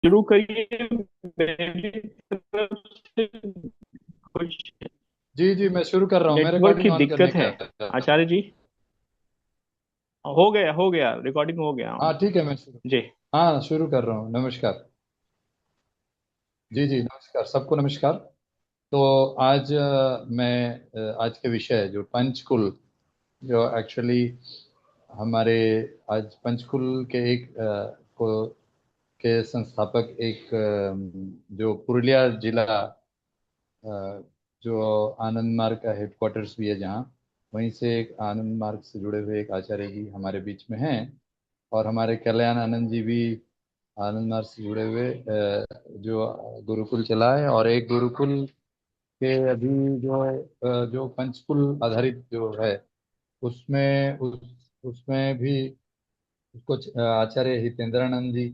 शुरू करिए। मेरी तरफ से कुछ जी जी, मैं शुरू कर रहा हूँ। मैं नेटवर्क की रिकॉर्डिंग ऑन करने दिक्कत है, का। आचार्य जी। हो गया रिकॉर्डिंग हो गया। हाँ ठीक है, मैं शुरू। जी। हाँ, शुरू कर रहा हूँ। नमस्कार। जी जी, नमस्कार सबको, नमस्कार। तो आज आज के विषय जो पंचकुल, जो एक्चुअली हमारे आज पंचकुल के को के संस्थापक एक जो पुरुलिया जिला, जो आनंद मार्ग का हेडक्वार्टर्स भी है जहाँ, वहीं से एक आनंद मार्ग से जुड़े हुए एक आचार्य जी हमारे बीच में हैं। और हमारे कल्याण आनंद जी भी आनंद मार्ग से जुड़े हुए जो गुरुकुल चलाए, और एक गुरुकुल के अभी जो जो पंचकुल आधारित जो है, उसमें भी उसको आचार्य हितेंद्रानंद जी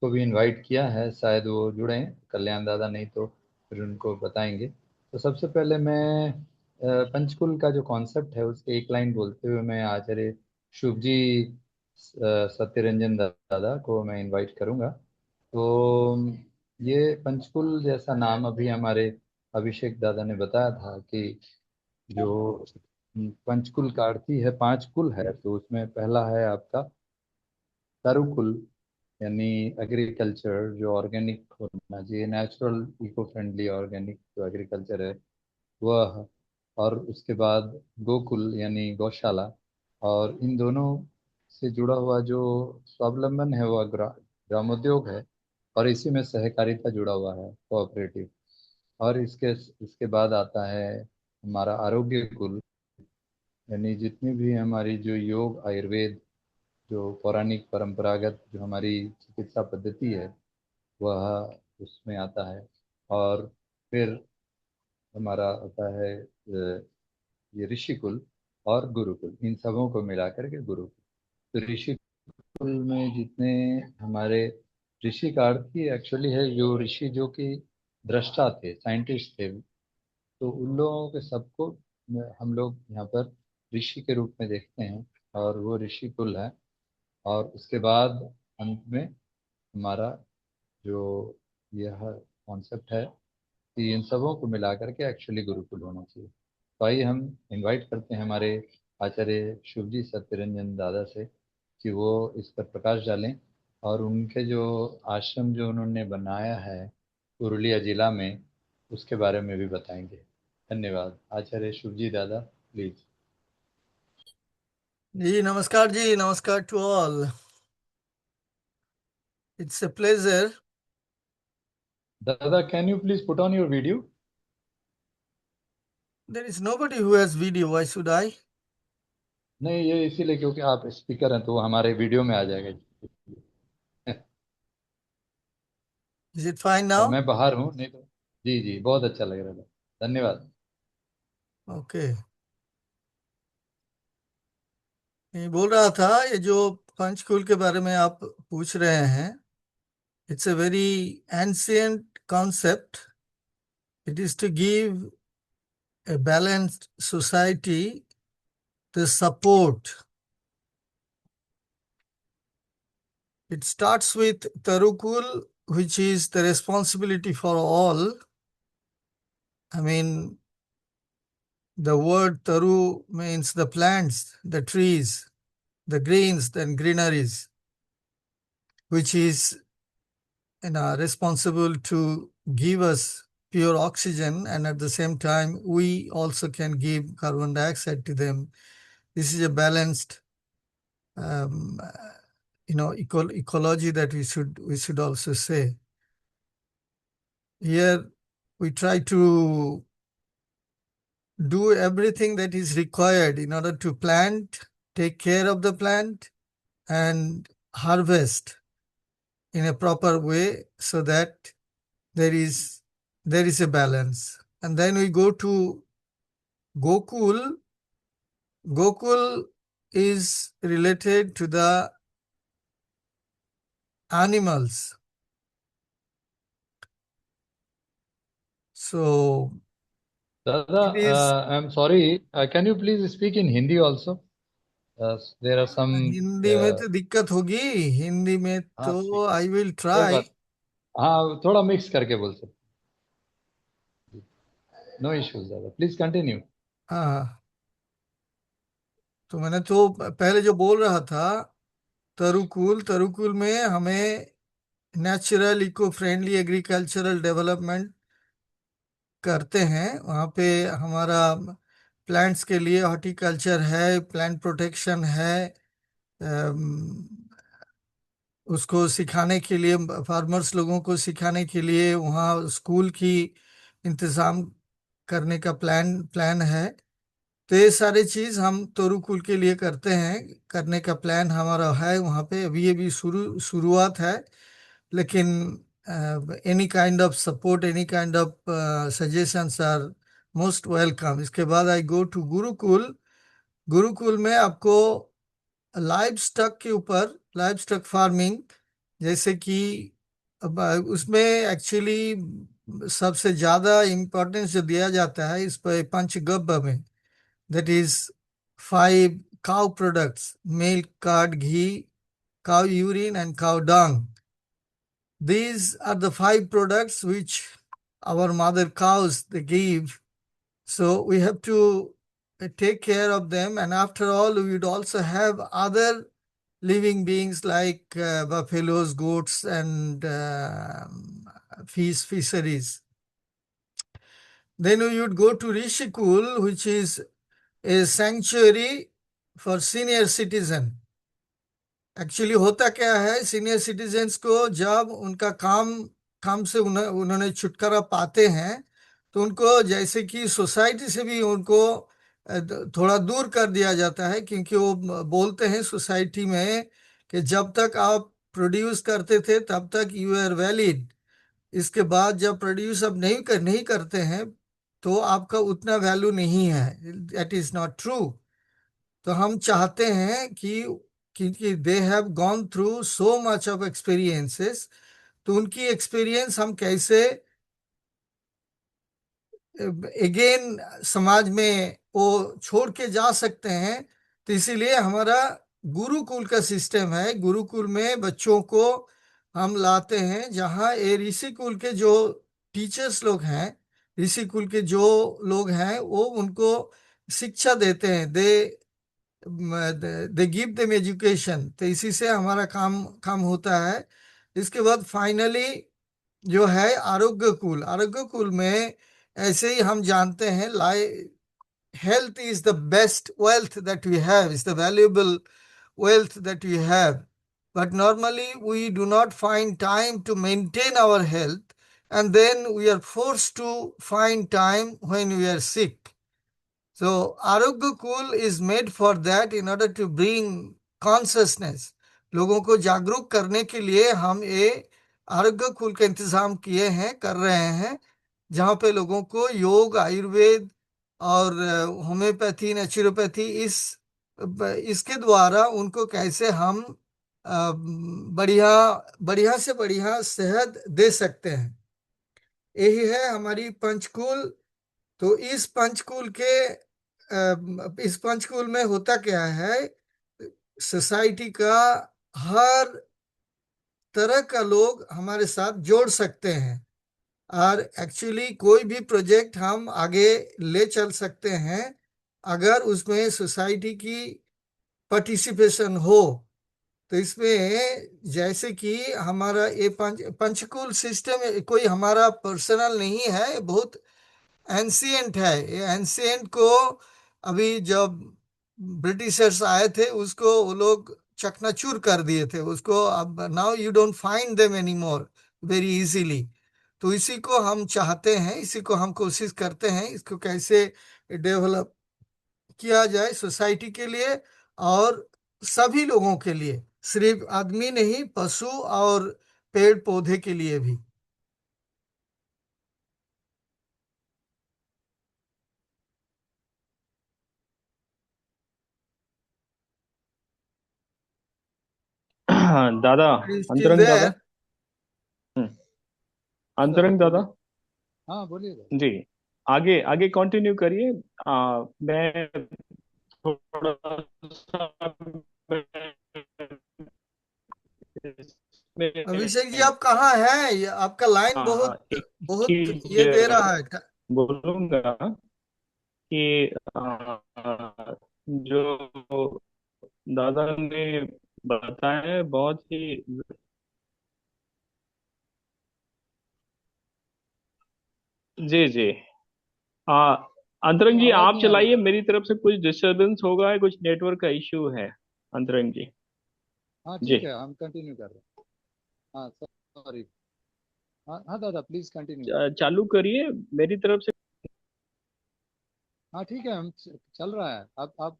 को भी इनवाइट किया है। शायद वो जुड़े हैं, कल्याण दादा नहीं तो फिर उनको बताएंगे। तो सबसे पहले मैं पंचकुल का जो कॉन्सेप्ट है उसके एक लाइन बोलते हुए मैं आचार्य शुभ जी सत्यरंजन दादा को मैं इनवाइट करूंगा। तो ये पंचकुल जैसा नाम अभी हमारे अभिषेक दादा ने बताया था कि जो पंचकुल का अर्थ ही है, पांच कुल है। तो उसमें पहला है आपका तरुकुल, यानी एग्रीकल्चर जो ऑर्गेनिक होना चाहिए, नेचुरल इको फ्रेंडली ऑर्गेनिक जो एग्रीकल्चर है वह। और उसके बाद गोकुल यानी गौशाला। और इन दोनों से जुड़ा हुआ जो स्वावलंबन है वह ग्रामोद्योग है। और इसी में सहकारिता जुड़ा हुआ है, कोऑपरेटिव। और इसके इसके बाद आता है हमारा आरोग्य कुल, यानी जितनी भी हमारी जो योग आयुर्वेद, जो पौराणिक परंपरागत जो हमारी चिकित्सा पद्धति है वह उसमें आता है। और फिर हमारा आता है ये ऋषिकुल और गुरुकुल, इन सबों को मिलाकर के गुरुकुल। तो ऋषिकुल में जितने हमारे ऋषि का अर्थ ही एक्चुअली है जो ऋषि जो कि दृष्टा थे, साइंटिस्ट थे। तो उन लोगों के सबको हम लोग यहाँ पर ऋषि के रूप में देखते हैं, और वो ऋषि कुल है। और उसके बाद अंत में हमारा जो यह कॉन्सेप्ट है कि इन सबों को मिला करके एक्चुअली गुरुकुल होना चाहिए। तो आइए हम इनवाइट करते हैं हमारे आचार्य शिवजी सत्यरंजन दादा से कि वो इस पर प्रकाश डालें, और उनके जो आश्रम जो उन्होंने बनाया है पुरुलिया जिला में, उसके बारे में भी बताएंगे। धन्यवाद। आचार्य शिवजी दादा, प्लीज। जी नमस्कार जी, नमस्कार to all. It's a pleasure. दादा, can you please put on your video? There is nobody who has video. Why should I? नहीं, ये इसीलिए क्योंकि आप स्पीकर हैं तो वो हमारे वीडियो में आ जाएगा। Is it fine और now? मैं बाहर हूँ, नहीं तो। जी जी, बहुत अच्छा लग रहा था। धन्यवाद। Okay. मैं बोल रहा था, ये जो पंचकुल के बारे में आप पूछ रहे हैं, it's a very ancient concept. It is to give a balanced society the support. It starts with Tarukul, which is the responsibility for all. I mean, the word Taru means the plants, the trees, the greens and greeneries, which is responsible to give us pure oxygen, and at the same time we also can give carbon dioxide to them. This is a balanced um, ecology that we should also say. Here we try to do everything that is required in order to plant, take care of the plant, and harvest in a proper way, so that there is there is a balance. And then we go to Gokul. Gokul is related to the animals. So दादा, it is I am sorry, can you please speak in Hindi also? There are some. Hindi में तो दिक्कत होगी, हिंदी में हाँ तो ठीक है, आई विल कोई ट्राई। बात। हाँ, थोड़ा मिक्स करके बोल सकते। नो इश्यूज दादा, प्लीज कंटिन्यू। हाँ, तो मैंने तो पहले जो बोल रहा था, तरुकुल, तरुकुल में हमें natural eco friendly agricultural development करते हैं। वहाँ पे हमारा प्लांट्स के लिए हॉर्टिकल्चर है, प्लांट प्रोटेक्शन है, अम, उसको सिखाने के लिए, फार्मर्स लोगों को सिखाने के लिए वहाँ स्कूल की इंतजाम करने का प्लान है। तो ये सारी चीज हम तोरुकुल के लिए करते हैं, करने का प्लान हमारा है वहाँ पे। अभी ये भी शुरुआत है, लेकिन any kind of support, any kind of suggestions are most welcome. इसके बाद I go to Gurukul. Gurukul में आपको लाइव स्टॉक के ऊपर, लाइव स्टॉक फार्मिंग, जैसे कि अब उसमें एक्चुअली सबसे ज्यादा इम्पोर्टेंस जो दिया जाता है इस पर पंचगव्य में, that is 5 cow products: milk, curd, ghee, cow urine, and cow dung. These are the 5 products which our mother cows they give. So we have to take care of them. And after all, we would also have other living beings like buffaloes, goats, and fisheries. Then we would go to Rishikul, which is a sanctuary for senior citizen. Actually होता क्या है, senior citizens को जब उनका काम काम से उन्होंने छुटकारा पाते हैं, तो उनको जैसे कि सोसाइटी से भी उनको थोड़ा दूर कर दिया जाता है, क्योंकि वो बोलते हैं सोसाइटी में कि जब तक आप प्रोड्यूस करते थे तब तक यू आर वैलिड। इसके बाद जब प्रोड्यूस अब नहीं करते हैं तो आपका उतना वैल्यू नहीं है। That is not true. तो हम चाहते हैं कि क्योंकि they have gone through so much of experiences, तो उनकी एक्सपीरियंस हम कैसे अगेन समाज में वो छोड़ के जा सकते हैं। तो इसीलिए हमारा गुरुकुल का सिस्टम है। गुरुकुल में बच्चों को हम लाते हैं, जहाँ ये ऋषिकुल के जो टीचर्स लोग हैं, ऋषिकुल के जो लोग हैं, वो उनको शिक्षा देते हैं। They give them education. तो इसी से हमारा काम काम होता है। इसके बाद फाइनली जो है आरोग्य कुल। आरोग्य कुल में ऐसे ही हम जानते हैं, health is the best wealth that we have, is the valuable wealth that we have. But normally we do not find time to maintain our health, and then we are forced to find time when we are sick. So Arogya Kul is made for that, in order to bring consciousness. लोगों को जागरूक करने के लिए हम ये आरोग्य कुल का इंतजाम किए हैं, कर रहे हैं, जहाँ पे लोगों को योग, आयुर्वेद और होम्योपैथी, नेचुरोपैथी, इसके द्वारा उनको कैसे हम बढ़िया बढ़िया से बढ़िया सेहत दे सकते हैं। यही है हमारी पंचकुल। तो इस पंचकुल में होता क्या है, सोसाइटी का हर तरह का लोग हमारे साथ जोड़ सकते हैं, और एक्चुअली कोई भी प्रोजेक्ट हम आगे ले चल सकते हैं अगर उसमें सोसाइटी की पार्टिसिपेशन हो। तो इसमें जैसे कि हमारा ये पंचकुल सिस्टम कोई हमारा पर्सनल नहीं है, बहुत एंशियंट है। ये एंशियंट को अभी जब ब्रिटिशर्स आए थे उसको वो लोग चकनाचूर कर दिए थे उसको। अब now you don't find them any more very easily. तो इसी को हम चाहते हैं, इसी को हम कोशिश करते हैं, इसको कैसे डेवलप किया जाए सोसाइटी के लिए और सभी लोगों के लिए, सिर्फ आदमी नहीं, पशु और पेड़ पौधे के लिए भी। दादा, स्टिल अंतरंग दादा। देयर? हम्म, हाँ दादा अंतरंग दादा। बोलिए। हाँ बोलिए दादा। जी, आगे आगे कंटिन्यू करिए। मैं थोड़ा सा मैं अभिषेक जी, आप कहाँ हैं? आपका लाइन बहुत एक बहुत चीज ये दे रहा है। बोलूंगा कि जो दादा ने बताया है बहुत ही। जी जी। आ, क्यों अंतरंग जी आवाज आप नहीं आ रही? चलाइए, मेरी तरफ से कुछ डिस्टरबेंस होगा है, कुछ नेटवर्क का इश्यू है। अंतरंग जी। हाँ जी। ठीक है, हम कंटिन्यू कर रहे हैं। हाँ सॉरी। हाँ हाँ दादा, प्लीज कंटिन्यू। चालू करिए मेरी तरफ से। हाँ ठीक है, हम चल रहा है। आप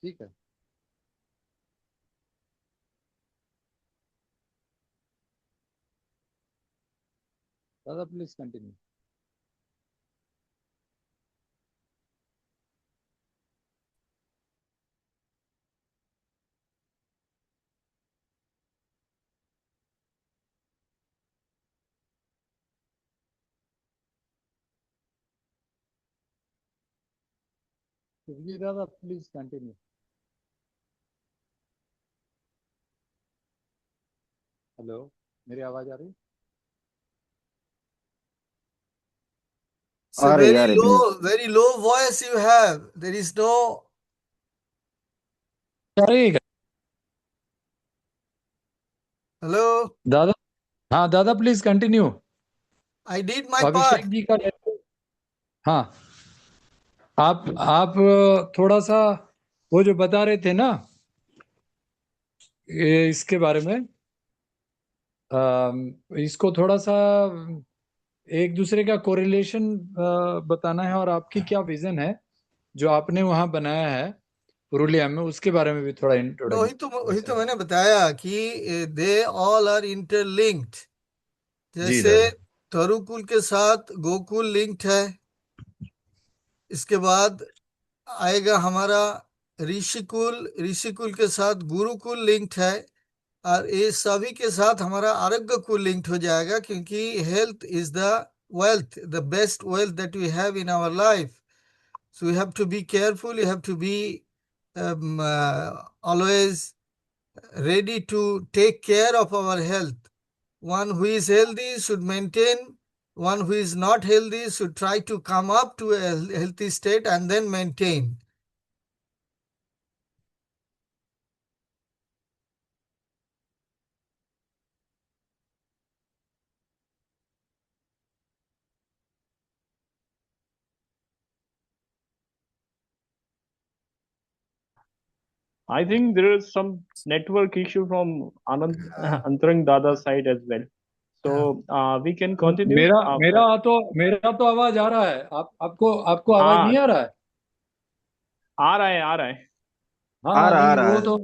ठीक है दादा, प्लीज कंटिन्यू। जी दादा, प्लीज कंटिन्यू। हेलो, मेरी आवाज आ रही? It's a आ very रही please. very low voice you have. There is no. आ रही है Hello, दादा। हाँ दादा, please continue. I did my part. Abhishek ji का हाँ, आप थोड़ा सा वो जो बता रहे थे ना, इसके बारे में, इसको थोड़ा सा एक दूसरे का कोरिलेशन बताना है, और आपकी क्या विजन है जो आपने वहां बनाया है पुरुलिया में, उसके बारे में भी थोड़ा वही तो इंट्रोडक्शन। मैंने बताया कि दे ऑल आर इंटरलिंक्ड। जी जैसे दादा। तरुकुल के साथ गोकुल लिंक्ड है। इसके बाद आएगा हमारा ऋषिकुल, ऋषिकुल के साथ गुरुकुल लिंक्ड है। और ये सभी के साथ हमारा आरोग्य कुल लिंक्ड हो जाएगा, क्योंकि health is the wealth, the best wealth that we have in our life. So we have to be careful. You have to be always ready to take care of our health. One who is healthy should maintain. One who is not healthy should try to come up to a healthy state and then maintain. I think there is some network issue from Antarang Dada's side as well. Yeah. So we can continue. मेरा मेरा तो आवाज आ रहा है, आपको आपको आवाज नहीं हाँ, आ रहा है? आ रहा है, आ रहा है। हाँ आ नहीं, रहा वो है। तो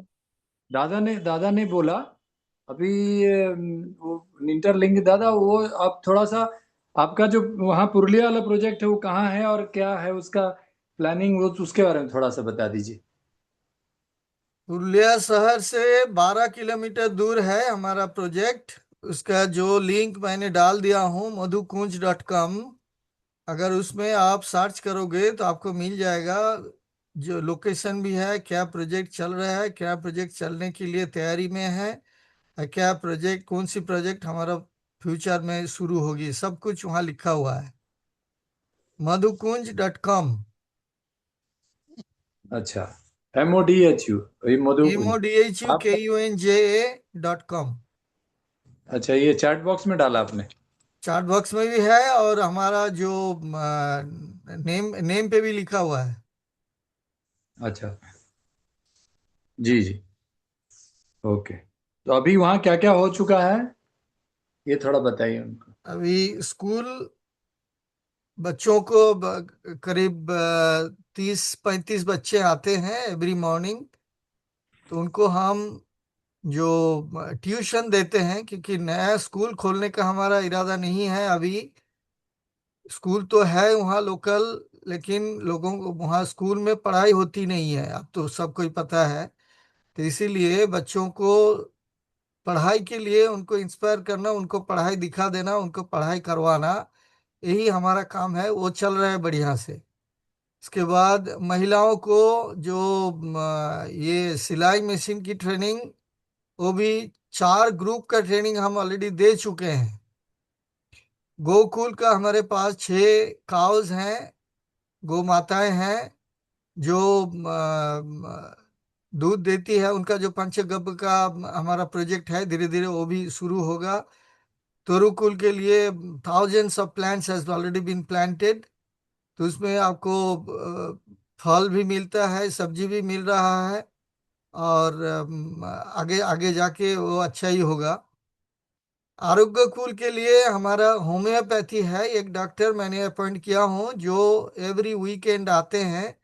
दादा ने बोला अभी, वो इंटरलिंक दादा, वो आप थोड़ा सा, आपका जो वहाँ पुरुलिया वाला प्रोजेक्ट है वो कहाँ है और क्या है उसका प्लानिंग, वो उसके बारे में थोड़ा सा बता दीजिए। पुरुलिया शहर से 12 किलोमीटर दूर है हमारा प्रोजेक्ट। उसका जो लिंक मैंने डाल दिया हूँ madhukunj.com। अगर उसमें आप सर्च करोगे तो आपको मिल जाएगा। जो लोकेशन भी है, क्या प्रोजेक्ट चल रहा है, क्या प्रोजेक्ट चलने के लिए तैयारी में है, और क्या प्रोजेक्ट, कौन सी प्रोजेक्ट हमारा फ्यूचर में शुरू होगी, सब कुछ वहाँ लिखा हुआ है। madhukunj.com। अच्छा, MODHU, ये मधुकुंज। आप MODHUKUNJA.com। अच्छा, ये चैट बॉक्स में डाला आपने? चार्ट बॉक्स में भी है, और हमारा जो नेम नेम पे भी लिखा हुआ है। अच्छा, जी जी, ओके। तो अभी वहाँ क्या क्या हो चुका है, ये थोड़ा बताइए उनको। अभी स्कूल बच्चों को करीब 30-35 बच्चे आते हैं एवरी मॉर्निंग। तो उनको हम जो ट्यूशन देते हैं, क्योंकि नया स्कूल खोलने का हमारा इरादा नहीं है अभी। स्कूल तो है वहाँ लोकल, लेकिन लोगों को वहाँ स्कूल में पढ़ाई होती नहीं है, अब तो सबको ही पता है। तो इसीलिए बच्चों को पढ़ाई के लिए उनको इंस्पायर करना, उनको पढ़ाई दिखा देना, उनको पढ़ाई करवाना, यही हमारा काम है। वो चल रहा है बढ़िया से। इसके बाद महिलाओं को जो ये सिलाई मशीन की ट्रेनिंग वो भी 4 ग्रुप का ट्रेनिंग हम ऑलरेडी दे चुके हैं। गोकुल का हमारे पास 6 काउज हैं, गौ माताएं हैं जो दूध देती है। उनका जो पंचगव्य का हमारा प्रोजेक्ट है, धीरे धीरे वो भी शुरू होगा। तोरुकुल के लिए thousands of plants has already been planted, तो उसमें आपको फल भी मिलता है, सब्जी भी मिल रहा है, और आगे आगे जाके वो अच्छा ही होगा। आरोग्य कुल के लिए हमारा होम्योपैथी है, एक डॉक्टर मैंने अपॉइंट किया हूँ जो एवरी वीकेंड आते हैं,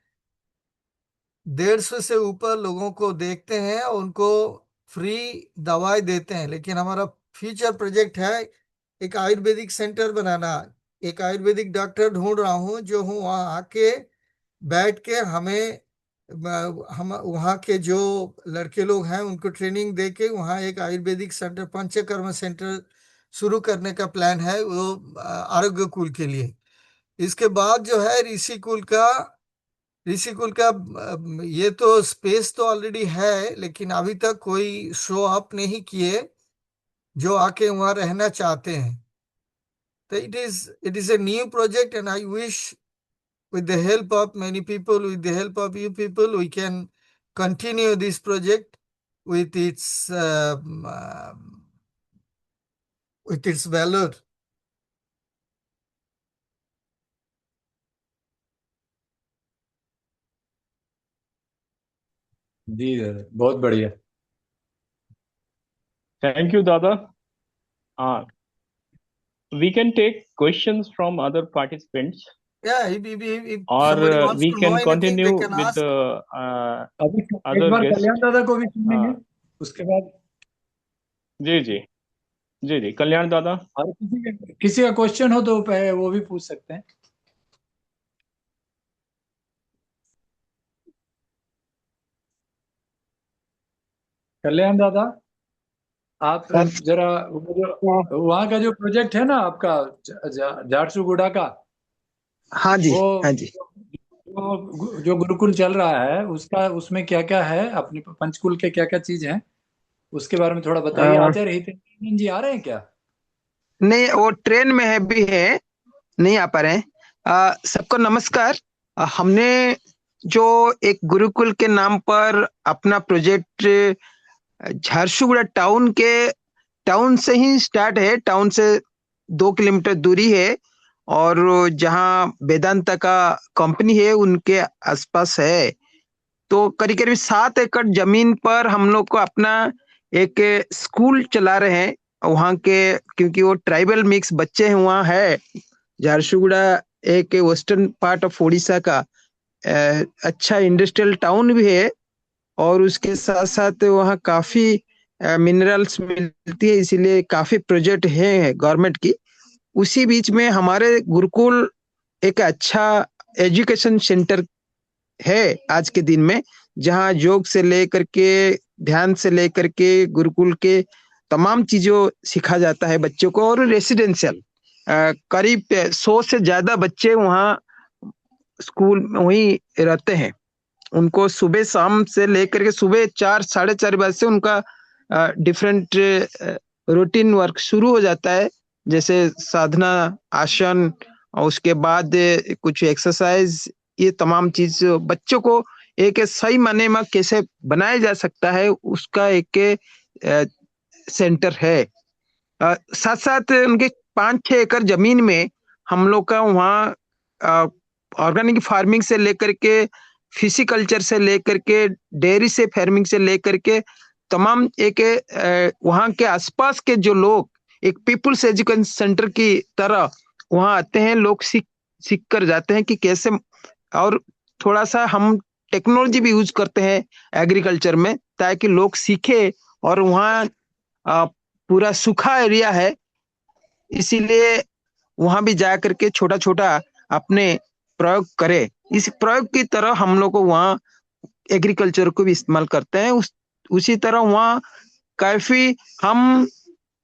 150 से ऊपर लोगों को देखते हैं और उनको फ्री दवाई देते हैं। लेकिन हमारा फ्यूचर प्रोजेक्ट है एक आयुर्वेदिक सेंटर बनाना। एक आयुर्वेदिक डॉक्टर ढूंढ रहा हूँ जो हूँ वहाँ आके बैठ के हमें हम वहाँ के जो लड़के लोग हैं उनको ट्रेनिंग दे के वहाँ एक आयुर्वेदिक सेंटर, पंचकर्म सेंटर शुरू करने का प्लान है वो आरोग्य कुल के लिए। इसके बाद जो है ऋषिकुल का ये तो स्पेस तो ऑलरेडी है, लेकिन अभी तक कोई शो अप नहीं किए जो आके वहाँ रहना चाहते हैं। तो it is a new project, and I wish with the help of many people, with the help of you people, we can continue this project with its valor. जी दादा, बहुत बढ़िया। Thank you, Dada. We can take questions from other participants, Yeah, if or somebody wants we to know can anything, they continue can with ask. the अभी एक other बार guest. कल्याण दादा को भी सुनेंगे, हाँ। उसके बाद जी जी जी जी, कल्याण दादा। और किसी का क्वेश्चन हो तो वो भी पूछ सकते हैं। कल्याण दादा, आप जरा वहाँ का जो प्रोजेक्ट है ना आपका झारसुगुड़ा का, हाँ जी, वो हाँ जी। जो गुरुकुल चल रहा है उसका, उसमें क्या क्या है, अपने पंचकुल के क्या क्या चीज है, उसके बारे में थोड़ा बताइए। आचार्य हितेंद्र जी आ रहे हैं क्या? नहीं, वो ट्रेन में है भी है, नहीं आ पा रहे हैं। सबको नमस्कार। हमने जो एक गुरुकुल के नाम पर अपना प्रोजेक्ट झारसुगुड़ा टाउन से ही स्टार्ट है। टाउन से 2 किलोमीटर दूरी है, और जहाँ वेदांता का कंपनी है उनके आसपास है। तो करीब करीब 7 एकड़ जमीन पर हम लोग को अपना एक स्कूल चला रहे हैं वहाँ के, क्योंकि वो ट्राइबल मिक्स बच्चे हैं वहाँ है। झारसुगुड़ा एक वेस्टर्न पार्ट ऑफ उड़ीसा का अच्छा इंडस्ट्रियल टाउन भी है, और उसके साथ साथ वहाँ काफी मिनरल्स मिलती है, इसीलिए काफी प्रोजेक्ट है गवर्नमेंट की। उसी बीच में हमारे गुरुकुल एक अच्छा एजुकेशन सेंटर है आज के दिन में, जहाँ योग से लेकर के ध्यान से लेकर के गुरुकुल के तमाम चीजों सिखा जाता है बच्चों को। और रेसिडेंशियल करीब 100 से ज्यादा बच्चे वहाँ स्कूल में वहीं रहते हैं। उनको सुबह शाम से लेकर के सुबह 4 साढ़े 4 बजे से उनका डिफरेंट रूटीन वर्क शुरू हो जाता है, जैसे साधना, आसन, और उसके बाद कुछ एक्सरसाइज। ये तमाम चीज बच्चों को एक सही माने में कैसे बनाया जा सकता है उसका एक सेंटर है। साथ साथ उनके 5-6 एकड़ जमीन में हम लोग का वहाँ ऑर्गेनिक फार्मिंग से लेकर के, फिशिकल्चर से लेकर के, डेयरी से फार्मिंग से लेकर के तमाम एक वहाँ के आसपास के जो लोग एक पीपुल्स एजुकेशन सेंटर की तरह वहाँ आते हैं, लोग सीख कर जाते हैं कि कैसे। और थोड़ा सा हम टेक्नोलॉजी भी यूज करते हैं एग्रीकल्चर में, ताकि लोग सीखे। और वहाँ पूरा सूखा एरिया है, इसीलिए वहां भी जा करके छोटा छोटा अपने प्रयोग करे। इस प्रयोग की तरह हम लोग को वहाँ एग्रीकल्चर को भी इस्तेमाल करते हैं। उसी तरह वहाँ काफी हम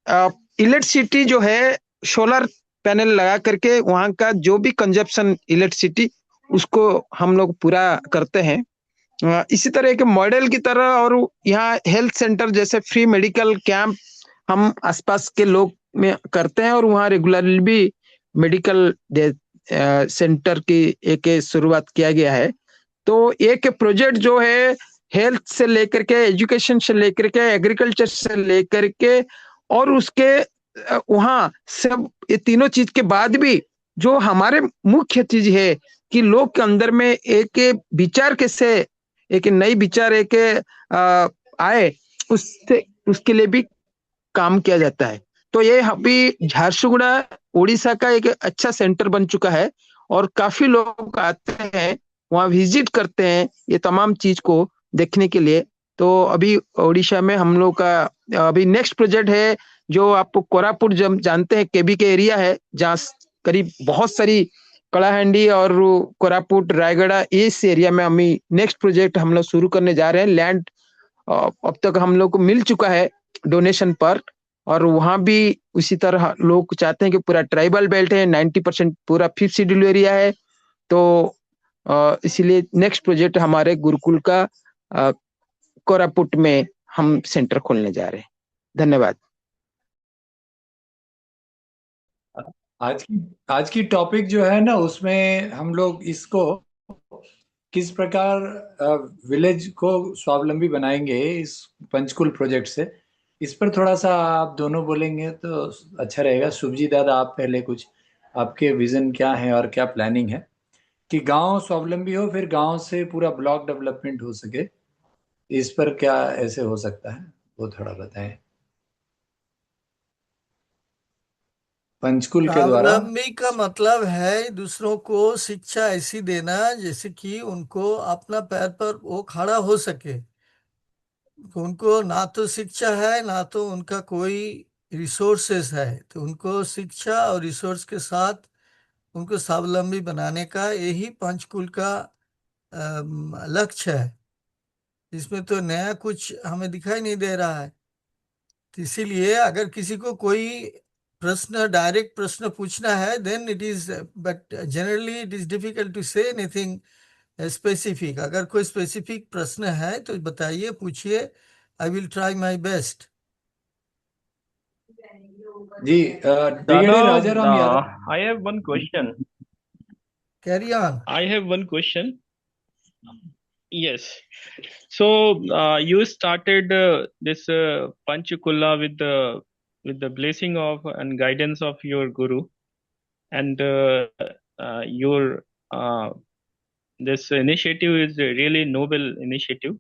इलेक्ट्रिसिटी जो है सोलर पैनल लगा करके वहाँ का जो भी कंजप्शन इलेक्ट्रिसिटी उसको हम लोग पूरा करते हैं। इसी तरह के मॉडल की तरह, और यहाँ हेल्थ सेंटर जैसे फ्री मेडिकल कैंप हम आसपास के लोग में करते हैं, और वहाँ रेगुलरली भी मेडिकल सेंटर की एक शुरुआत किया गया है। तो एक प्रोजेक्ट जो है हेल्थ से लेकर के, एजुकेशन से लेकर के, एग्रीकल्चर से लेकर के, और उसके वहाँ सब ये तीनों चीज के बाद भी जो हमारे मुख्य चीज है कि लोग के अंदर में एक विचार कैसे, एक नई विचार एक आए, उससे उसके लिए भी काम किया जाता है। तो ये अभी झारसुगुड़ा उड़ीसा का एक अच्छा सेंटर बन चुका है, और काफी लोग आते हैं वहाँ, विजिट करते हैं ये तमाम चीज को देखने के लिए। तो अभी उड़ीसा में हम लोग का अभी नेक्स्ट प्रोजेक्ट है, जो आप कोरापुट जब जानते हैं, केबी के एरिया है, जहाँ करीब बहुत सारी कलाहंडी और कोरापुट रायगढ़, इस एरिया में हम नेक्स्ट प्रोजेक्ट हम लोग शुरू करने जा रहे हैं। लैंड अब तक हम लोग को मिल चुका है डोनेशन पर, और वहां भी उसी तरह लोग चाहते हैं कि पूरा ट्राइबल बेल्ट है, 90% पूरा फिफ्थ शेड्यूल एरिया है। तो इसीलिए नेक्स्ट प्रोजेक्ट हमारे गुरुकुल का अ, कोरापुट में हम सेंटर खोलने जा रहे हैं। धन्यवाद। आज की टॉपिक जो है ना, उसमें हम लोग इसको किस प्रकार विलेज को स्वावलंबी बनाएंगे इस पंचकुल प्रोजेक्ट से, इस पर थोड़ा सा आप दोनों बोलेंगे तो अच्छा रहेगा। शुभजी दादा, आप पहले कुछ, आपके विजन क्या है और क्या प्लानिंग है कि गांव स्वावलंबी हो, फिर गांव से पूरा ब्लॉक डेवलपमेंट हो सके, इस पर क्या ऐसे हो सकता है, वो थोड़ा बताएं पंचकुल के द्वारा। स्वावलंबी का मतलब है दूसरों को शिक्षा ऐसी देना जैसे कि उनको अपना पैर पर वो खड़ा हो सके। उनको ना तो शिक्षा है ना तो उनका कोई रिसोर्सेस है, तो उनको शिक्षा और रिसोर्स के साथ उनको स्वावलंबी बनाने का यही पंचकुल का लक्ष्य है। इसमें तो नया कुछ हमें दिखाई नहीं दे रहा है। तो इसीलिए अगर किसी को कोई प्रश्न, डायरेक्ट प्रश्न पूछना है, then it is, but generally it is difficult to say anything specific. अगर कोई स्पेसिफिक प्रश्न है तो बताइए, पूछिए, I will try my best. जी, Dada, brigadier Rajaram Yadav. I have one question. Carry on. I have one question. Yes. So you started this Panchakula with the blessing of and guidance of your guru, and your this initiative is a really noble initiative.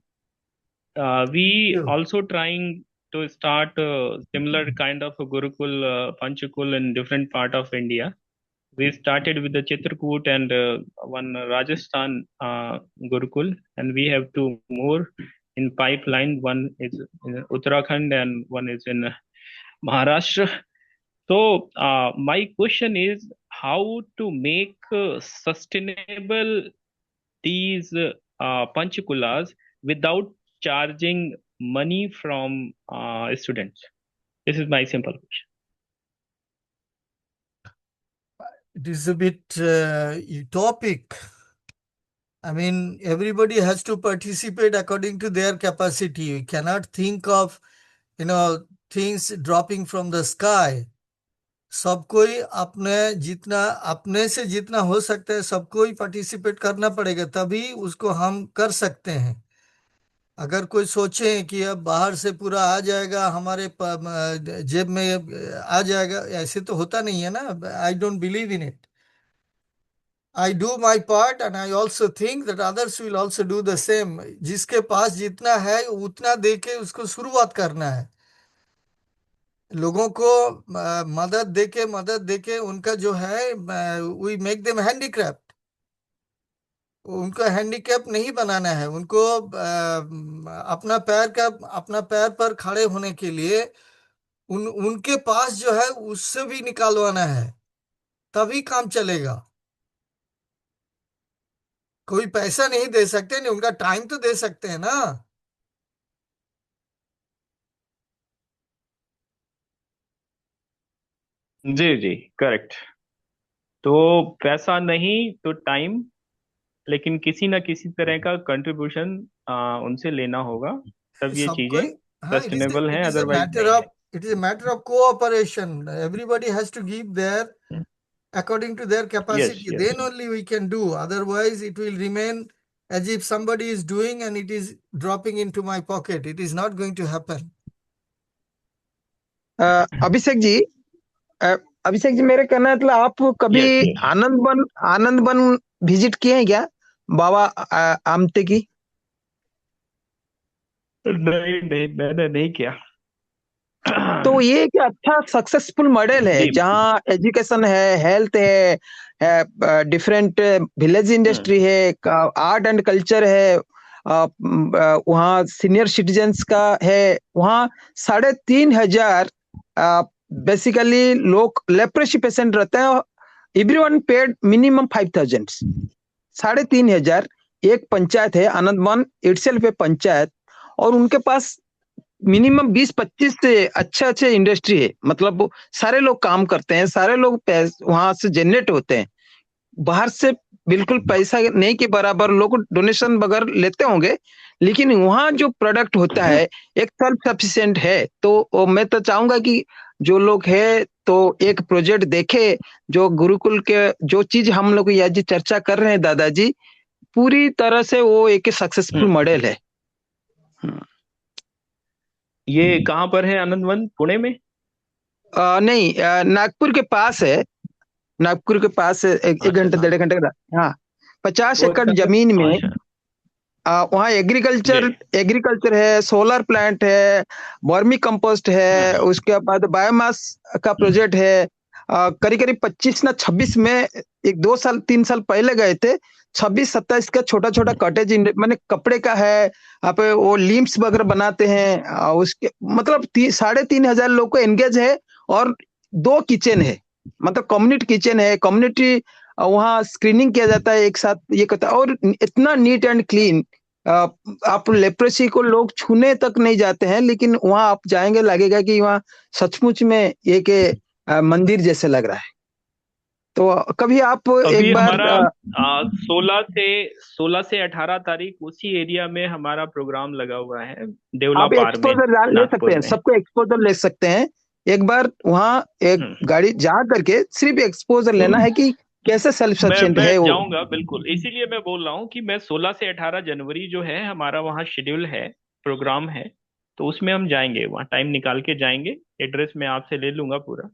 We also trying to start a similar kind of a Gurukul, Panchakul in different part of India. We started with the Chitrakoot and one Rajasthan Gurukul, and we have two more in pipeline. One is in Uttarakhand and one is in Maharashtra. So my question is how to make sustainable these Panchakulas without charging money from students. This is my simple question. It is a bit utopic. I mean, everybody has to participate according to their capacity. You cannot think of, things dropping from the sky. सब कोई अपने जितना, अपने से जितना हो सकता है सबको ही पार्टिसिपेट करना पड़ेगा, तभी उसको हम कर सकते हैं। अगर कोई सोचे कि अब बाहर से पूरा आ जाएगा हमारे जेब में आ जाएगा, ऐसे तो होता नहीं है ना। I don't believe in it. I do my part and I also think that others will also do the same. जिसके पास जितना है उतना दे के उसको शुरुआत करना है। लोगों को मदद देके उनका जो है, वी मेक देम हैंडीक्राफ्ट। उनको हैंडीकैप नहीं बनाना है। उनको अपना पैर पर खड़े होने के लिए उनके पास जो है उससे भी निकालवाना है, तभी काम चलेगा। कोई पैसा नहीं दे सकते, नहीं उनका टाइम तो दे सकते हैं ना। जी जी, करेक्ट। तो पैसा नहीं तो टाइम, लेकिन किसी ना किसी तरह का कंट्रीब्यूशन उनसे लेना होगा, तब ये सबको, चीजें हाँ, सस्टेनेबल हैं, it is a otherwise matter नहीं है। Of, it is a matter of cooperation. Everybody has to give their according to their yes capacity. Yes Then only we can do. Otherwise, it will remain as if somebody is doing and it is dropping into my pocket. It is not going to happen. Abhishek ji, अ, अभिषेक जी, मेरे कहना है मतलब आप कभी yes yes. आनंद one visit किए हैं क्या, बाबा आमते की? नहीं नहीं, मैंने नहीं किया। तो ये एक अच्छा सक्सेसफुल मॉडल है जी। जहाँ एजुकेशन है, हेल्थ है, डिफरेंट विलेज इंडस्ट्री है, आर्ट एंड कल्चर है, वहाँ सीनियर सिटीजन्स का है, वहाँ 3,500 बेसिकली लोग लेप्रेसी पेशेंट रहते हैं, एवरीवन पेड मिनिमम 5,000, 3,500। एक पंचायत है आनंद वन इटसेल्फ है पंचायत, और उनके पास मिनिमम 20-25 से अच्छे इंडस्ट्री है, मतलब वो सारे लोग काम करते हैं, सारे लोग वहां से जनरेट होते हैं, बाहर से बिल्कुल पैसा नहीं के बराबर लोग डोनेशन वगैरह लेते होंगे, लेकिन वहां जो प्रोडक्ट होता है एक सेल्फ सफिशिएंट है। तो मैं तो चाहूंगा कि जो लोग है तो एक प्रोजेक्ट देखे, जो गुरुकुल के जो चीज हम लोग आज जी चर्चा कर रहे हैं दादाजी, पूरी तरह से वो एक सक्सेसफुल मॉडल है। ये कहाँ पर है आनंदवन? पुणे में? नहीं, नागपुर के पास है, नागपुर के पास है, एक अच्छा घंटे हाँ। 1.5 घंटे का। हाँ, 50 वो एकड़ चंदन जमीन में अच्छा वहाँ जी। एग्रीकल्चर है, सोलर प्लांट है, वर्मी कंपोस्ट है, हम्म उसके बाद बायोमास का प्रोजेक्ट है। करीब करीब 25 ना 26 में, एक 2 साल 3 साल पहले गए थे, 26-27 का छोटा छोटा कॉटेज माने कपड़े का है, यहाँ पे वो लिम्स वगैरह बनाते हैं, उसके मतलब 3,500 लोग को एंगेज है, और 2 किचन है, मतलब कम्युनिटी किचन है, कम्युनिटी वहाँ स्क्रीनिंग किया जाता है एक साथ, ये करता है, और इतना नीट एंड क्लीन, आप लेप्रेसी को लोग छूने तक नहीं जाते हैं, लेकिन वहां आप जाएंगे लगेगा कि वहाँ सचमुच में एक मंदिर जैसे लग रहा है। तो कभी आप अभी एक बार हमारा 16 से 18 तारीख उसी एरिया में हमारा प्रोग्राम लगा हुआ है, देवला आप पार में, एक्सपोजर ले सकते नागपुर हैं, में। सबको एक्सपोजर ले सकते हैं। एक बार वहाँ एक हम्म। गाड़ी जा करके सिर्फ एक्सपोजर लेना है कि कैसे सेल्फ सफिशिएंट मैं है वो। जाऊंगा बिल्कुल, इसीलिए मैं बोल रहा हूँ कि मैं 16 से 18 जनवरी जो है हमारा वहाँ शेड्यूल है, प्रोग्राम है, तो उसमें हम जाएंगे, वहाँ टाइम निकाल के जाएंगे। एड्रेस मैं आपसे ले लूंगा पूरा,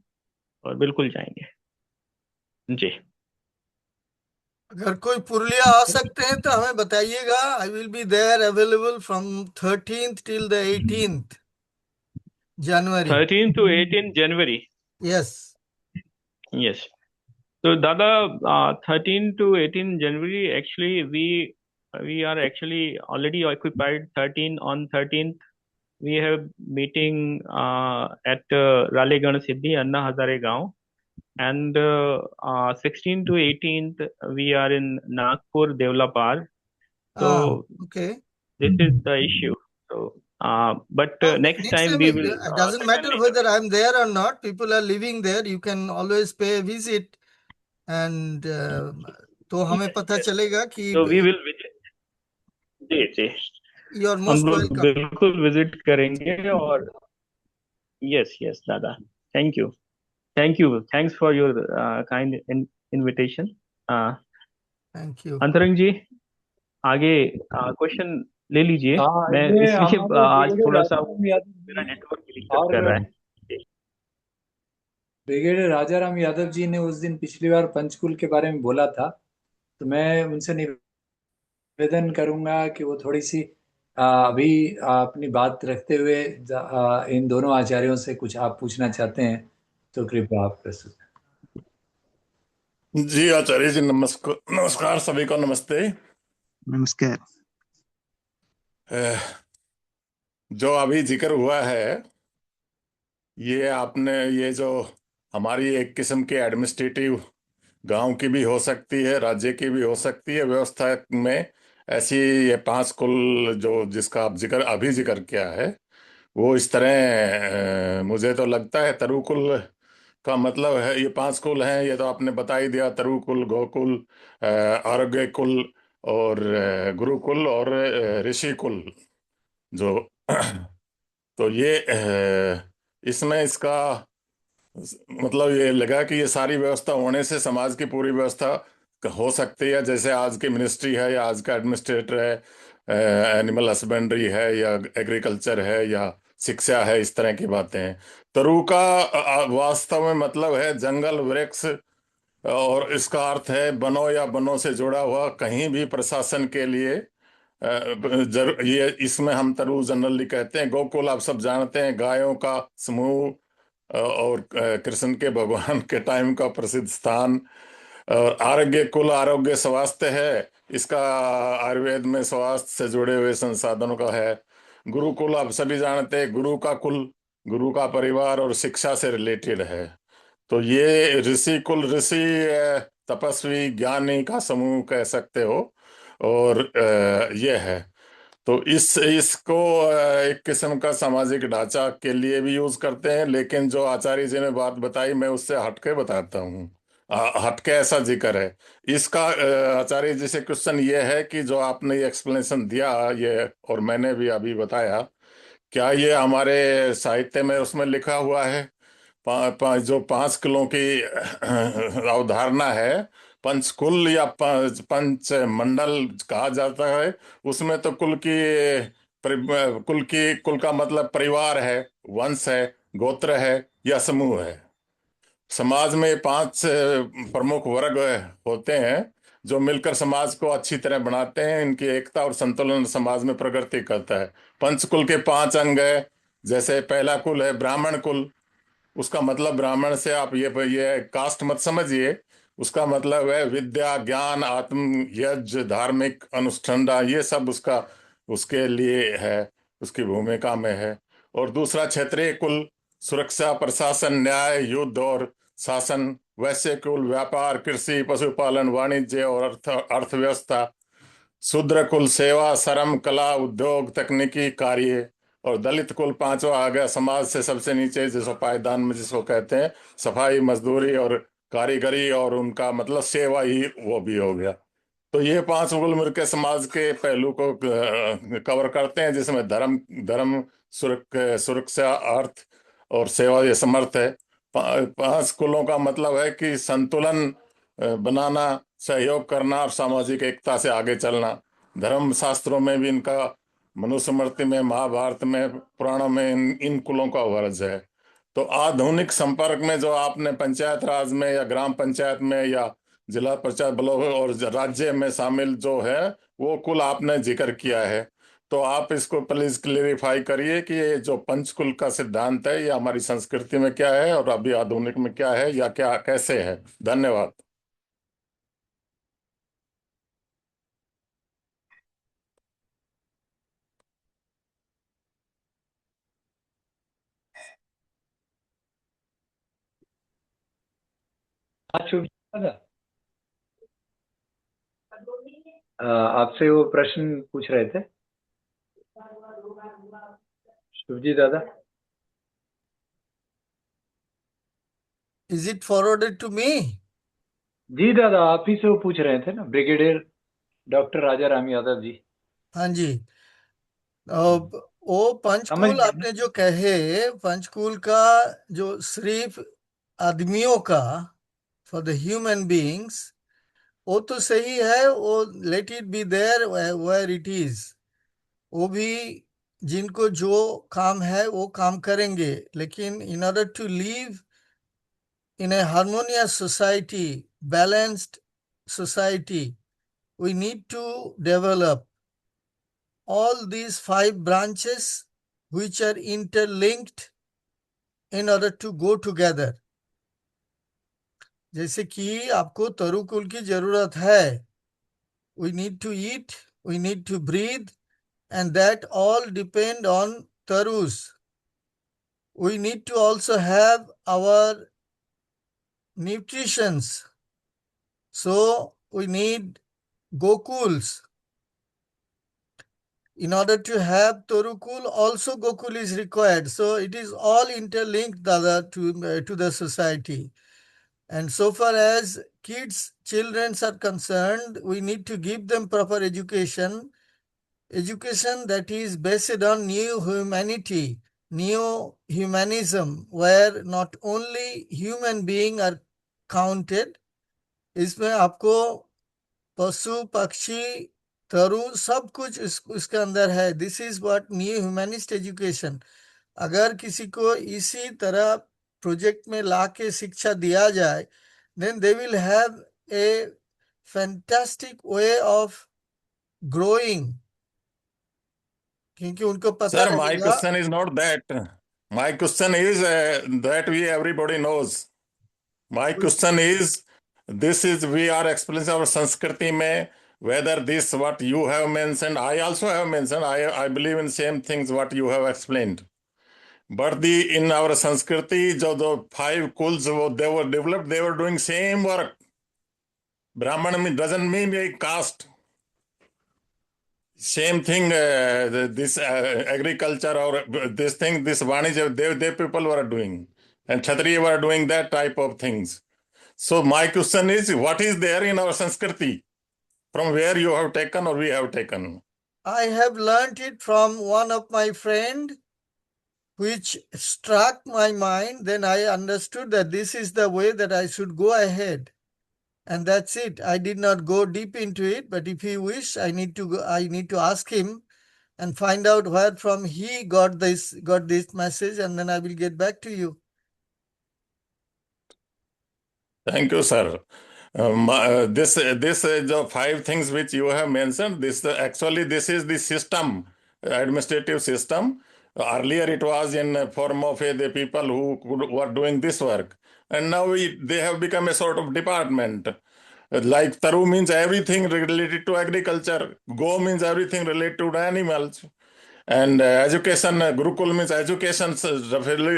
और बिल्कुल जाएंगे जी। अगर कोई पुरुलिया आ सकते हैं तो हमें बताइएगा. I will be there available from 13th till the 18th January. 13 to 18 January. Yes. Yes. तो दादा, 13 to 18 January, actually we are actually already occupied. 13 we have meeting at Ralegarh Siddhi Anna Hazare Gaon, and 16 to 18th we are in Nagpur Devlapar. So Okay. this is the issue. So but next Next time time, we will it doesn't matter certainly have. whether I'm there or not. People are living there. You can always pay a visit, and तो हमें Yes, पता yes. चलेगा कि So we will visit. जी जी, you are हम most लोग welcome. बिल्कुल विजिट करेंगे। और यस यस दादा, thank you, thank you, thanks for your kind invitation. Thank you. अंतरंग जी, आगे क्वेश्चन ले लीजिए। हाँ, मैं ये इसलिए हमारे आज ब्रिगेडियर थोड़ा सा राजाराम यादव मेरा जी नेटवर्क की दिक्कत और कर रहा है। ब्रिगेडियर राजाराम यादव जी ने उस दिन पिछली बार पंचकुल के बारे में बोला था, तो मैं उनसे निवेदन करूंगा कि वो थोड़ी सी अभी अपनी बात रखते हुए इन दोनों आचार्यों से कुछ आप पूछना चाहते हैं तो कृपया आप प्रस्तुत। जी आचार्य जी, नमस्कार, नमस्कार सभी को, नमस्ते। नमस्कार। जो अभी जिक्र हुआ है, ये आपने, ये जो हमारी एक किस्म की एडमिनिस्ट्रेटिव गांव की भी हो सकती है, राज्य की भी हो सकती है व्यवस्था में, ऐसी ये 5 कुल जो जिसका आप अभी जिक्र किया है, वो इस तरह मुझे तो लगता है तरुकुल का मतलब है, ये 5 कुल हैं, ये तो आपने बता ही दिया, तरुकुल, गोकुल, आरोग्य कुल और गुरुकुल और ऋषिकुल जो तो ये इसमें इसका मतलब ये लगा कि ये सारी व्यवस्था होने से समाज की पूरी व्यवस्था हो सकती है, जैसे आज की मिनिस्ट्री है या आज का एडमिनिस्ट्रेटर है, एनिमल हस्बेंड्री है या एग्रीकल्चर है या शिक्षा है, इस तरह की बातें हैं। तरू का वास्तव में मतलब है जंगल वृक्ष, और इसका अर्थ है वनों या वनों से जुड़ा हुआ कहीं भी प्रशासन के लिए ये इसमें हम तरु जनरली कहते हैं। गोकुल आप सब जानते हैं, गायों का समूह और कृष्ण के भगवान के टाइम का प्रसिद्ध स्थान। और आरोग्य कुल आरोग्य स्वास्थ्य है, इसका आयुर्वेद में स्वास्थ्य से जुड़े हुए संसाधनों का है। गुरुकुल आप सभी जानते हैं, गुरु का कुल, गुरु का परिवार और शिक्षा से रिलेटेड है। तो ये ऋषि कुल, ऋषि तपस्वी ज्ञानी का समूह कह सकते हो। और ये है तो इसको एक किस्म का सामाजिक ढांचा के लिए भी यूज करते हैं, लेकिन जो आचार्य जी ने बात बताई मैं उससे हटके बताता हूँ। हटके ऐसा जिक्र है इसका। आचार्य जी से क्वेश्चन ये है कि जो आपने ये एक्सप्लेनेशन दिया ये और मैंने भी अभी बताया, क्या ये हमारे साहित्य में उसमें लिखा हुआ है? जो 5 कुलों की अवधारणा है, पंचकुल या पंच मंडल कहा जाता है, उसमें तो कुल का मतलब परिवार है, वंश है, गोत्र है या समूह है। समाज में 5 प्रमुख वर्ग होते हैं जो मिलकर समाज को अच्छी तरह बनाते हैं। इनकी एकता और संतुलन समाज में प्रगति करता है। पंचकुल के 5 अंग है। जैसे पहला कुल है ब्राह्मण कुल, उसका मतलब ब्राह्मण से आप ये कास्ट मत समझिए, उसका मतलब है विद्या ज्ञान आत्म यज्ञ धार्मिक अनुष्ठान, ये सब उसका उसके लिए है, उसकी भूमिका में है। और दूसरा क्षत्रिय कुल, सुरक्षा प्रशासन न्याय युद्ध और शासन। वैश्य कुल व्यापार कृषि पशुपालन वाणिज्य और अर्थव्यवस्था। शूद्र कुल सेवा श्रम कला उद्योग तकनीकी कार्य। और दलित कुल 5वां आ गया समाज से सबसे नीचे, जिसको पायदान में जिसको कहते हैं, सफाई मजदूरी और कारीगरी, और उनका मतलब सेवा ही वो भी हो गया। तो ये 5 कुल मिलकर समाज के पहलू को कवर करते हैं, जिसमें धर्म धर्म सुरक्षा अर्थ और सेवा ये समर्थ है। 5 कुलों का मतलब है कि संतुलन बनाना, सहयोग करना और सामाजिक एकता से आगे चलना। धर्म शास्त्रों में भी इनका, मनुस्मृति में, महाभारत में, पुराणों में इन कुलों का वर्ज है। तो आधुनिक संपर्क में जो आपने पंचायत राज में या ग्राम पंचायत में या जिला पंचायत ब्लॉक और राज्य में शामिल जो है वो कुल आपने जिक्र किया है, तो आप इसको प्लीज क्लेरिफाई करिए कि ये जो पंचकुल का सिद्धांत है ये हमारी संस्कृति में क्या है और अभी आधुनिक में क्या है या क्या कैसे है। धन्यवाद। हाँ शुभ दादा, आपसे वो प्रश्न पूछ रहे थे शुभ जी दादा। Is it forwarded to me? जी दादा, आप ही से वो पूछ रहे थे ना, ब्रिगेडियर डॉक्टर राजा राम यादव जी। हाँ जी। अब वो समझ पंचकूल गया ना? आपने जो कहे, पंचकूल का जो सिर्फ आदमियों का, फॉर द ह्यूमन बीइंग्स, वो तो सही है, वो let it be there where it is. वो भी जिनको जो काम है वो काम करेंगे, लेकिन in order to live in a harmonious society, balanced society, we need to develop all these 5 branches which are interlinked in order to go together. जैसे कि आपको तरुकुल की जरूरत है, we need to eat, we need to breathe, and that all depend on tarus. We need to also have our nutritions. So we need Gokuls. In order to have Torukul, also Gokul is required. So it is all interlinked, Dada, to the society. And so far as kids, children are concerned, we need to give them proper education that is based on new humanity, new humanism, where not only human being are counted, इसमें आपको पशु पक्षी तरु सब कुछ इसके अंदर है. This is what new humanist education. अगर किसी को इसी तरह प्रोजेक्ट में ला के शिक्षा दिया जाए, then they will have a fantastic way of growing. क्योंकि उनको पता Sir, my रहेगा. question is not that. My question is that we everybody knows. My question is, we are explaining our Sanskriti mein, whether this what you have mentioned, I also have mentioned, I believe in same things what you have explained. But in our Sanskriti, the 5 kuls, they were developed, they were doing same work. Brahman doesn't mean a caste. Same thing, this agriculture or this thing, this Vanija, they people were doing. And Kshatriya were doing that type of things. So my question is, what is there in our Sanskriti? From where you have taken or we have taken? I have learnt it from one of my friend, which struck my mind. Then I understood that this is the way that I should go ahead. And that's it. I did not go deep into it, but if you wish, I need to ask him and find out where from he got this message, and then I will get back to you. Thank you, sir. This the 5 things which you have mentioned. Actually this is the system, administrative system. Earlier it was in form of the people who were doing this work, and now they have become a sort of department. Like Taru means everything related to agriculture. Go means everything related to animals. And education, Gurukul means education.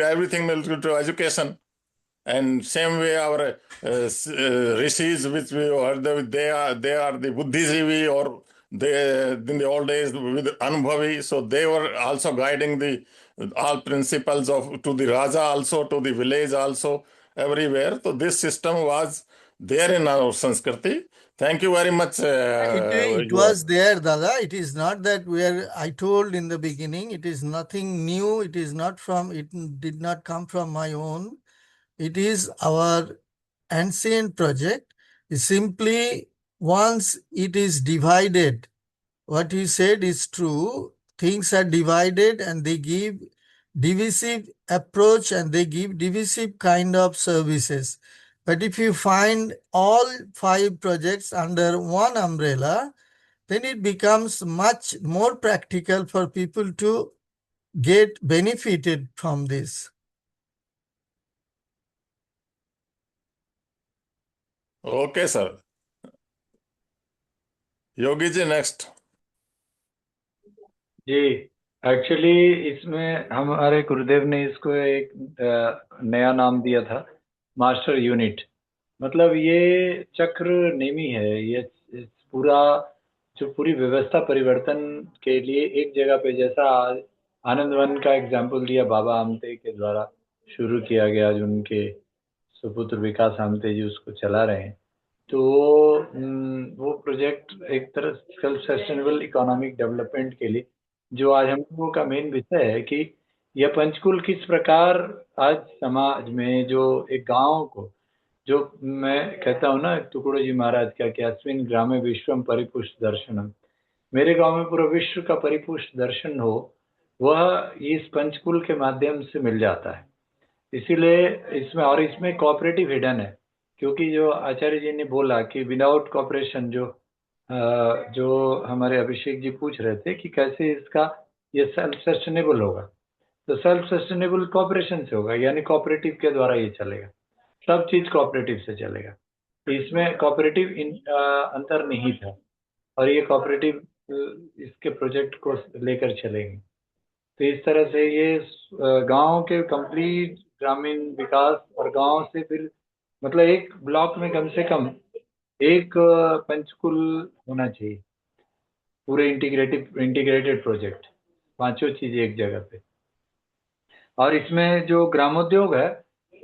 Everything related to education. And same way our rishis, which we heard, they are the Buddhijivi, or they in the old days with Anubhavi. So they were also guiding the all principles of to the Raja, also to the village, also everywhere. So this system was there in our Sanskriti. Thank you very much. It was there, Dada. It is not that I told in the beginning, it is nothing new. It did not come from my own. It is our ancient project. Simply, once it is divided, what you said is true. Things are divided and they give divisive approach and they give divisive kind of services. But if you find all 5 projects under one umbrella, then it becomes much more practical for people to get benefited from this. Okay, sir. Yogi ji, next. Ji, actually इसमें हमारे गुरुदेव ने इसको एक नया नाम दिया था, master unit. मतलब ये चक्र नेमी है. ये पूरा जो पूरी व्यवस्था परिवर्तन के लिए एक जगह पे, जैसा आज आनंद वन का एग्जाम्पल दिया बाबा आमटे के द्वारा शुरू किया गया, जो उनके सुपुत्र विकास आमटे जी उसको चला रहे हैं. तो वो प्रोजेक्ट एक तरह सेल्फ सस्टेनेबल इकोनॉमिक डेवलपमेंट के लिए, जो आज हम लोगों का मेन विषय है कि यह पंचकुल किस प्रकार आज समाज में जो एक गांव को, जो मैं कहता हूँ ना टुकड़ो जी महाराज का कि अस्मिन् ग्रामे विश्वम परिपुष्ट दर्शनम, मेरे गांव में पूरा विश्व का परिपुष्ट दर्शन हो, वह इस पंचकुल के माध्यम से मिल जाता है. इसीलिए इसमें कोऑपरेटिव हिडन है, क्योंकि जो आचार्य जी ने बोला कि विदाउट कॉपरेशन, जो हमारे अभिषेक जी पूछ रहे थे कि कैसे इसका ये सेल्फ सस्टेनेबल होगा, तो सेल्फ सस्टेनेबल कॉपरेशन से होगा, यानी कोऑपरेटिव के द्वारा ये चलेगा. सब चीज कोऑपरेटिव से चलेगा. इसमें कोऑपरेटिव अंतर्निहित है और ये कोऑपरेटिव इसके प्रोजेक्ट को लेकर चलेंगे. तो इस तरह से ये गांव के कंप्लीट ग्रामीण विकास और गांव से फिर मतलब एक ब्लॉक में कम से कम एक पंचकुल होना चाहिए, पूरे इंटीग्रेटेड प्रोजेक्ट, 5 चीजें एक जगह पे. और इसमें जो ग्रामोद्योग है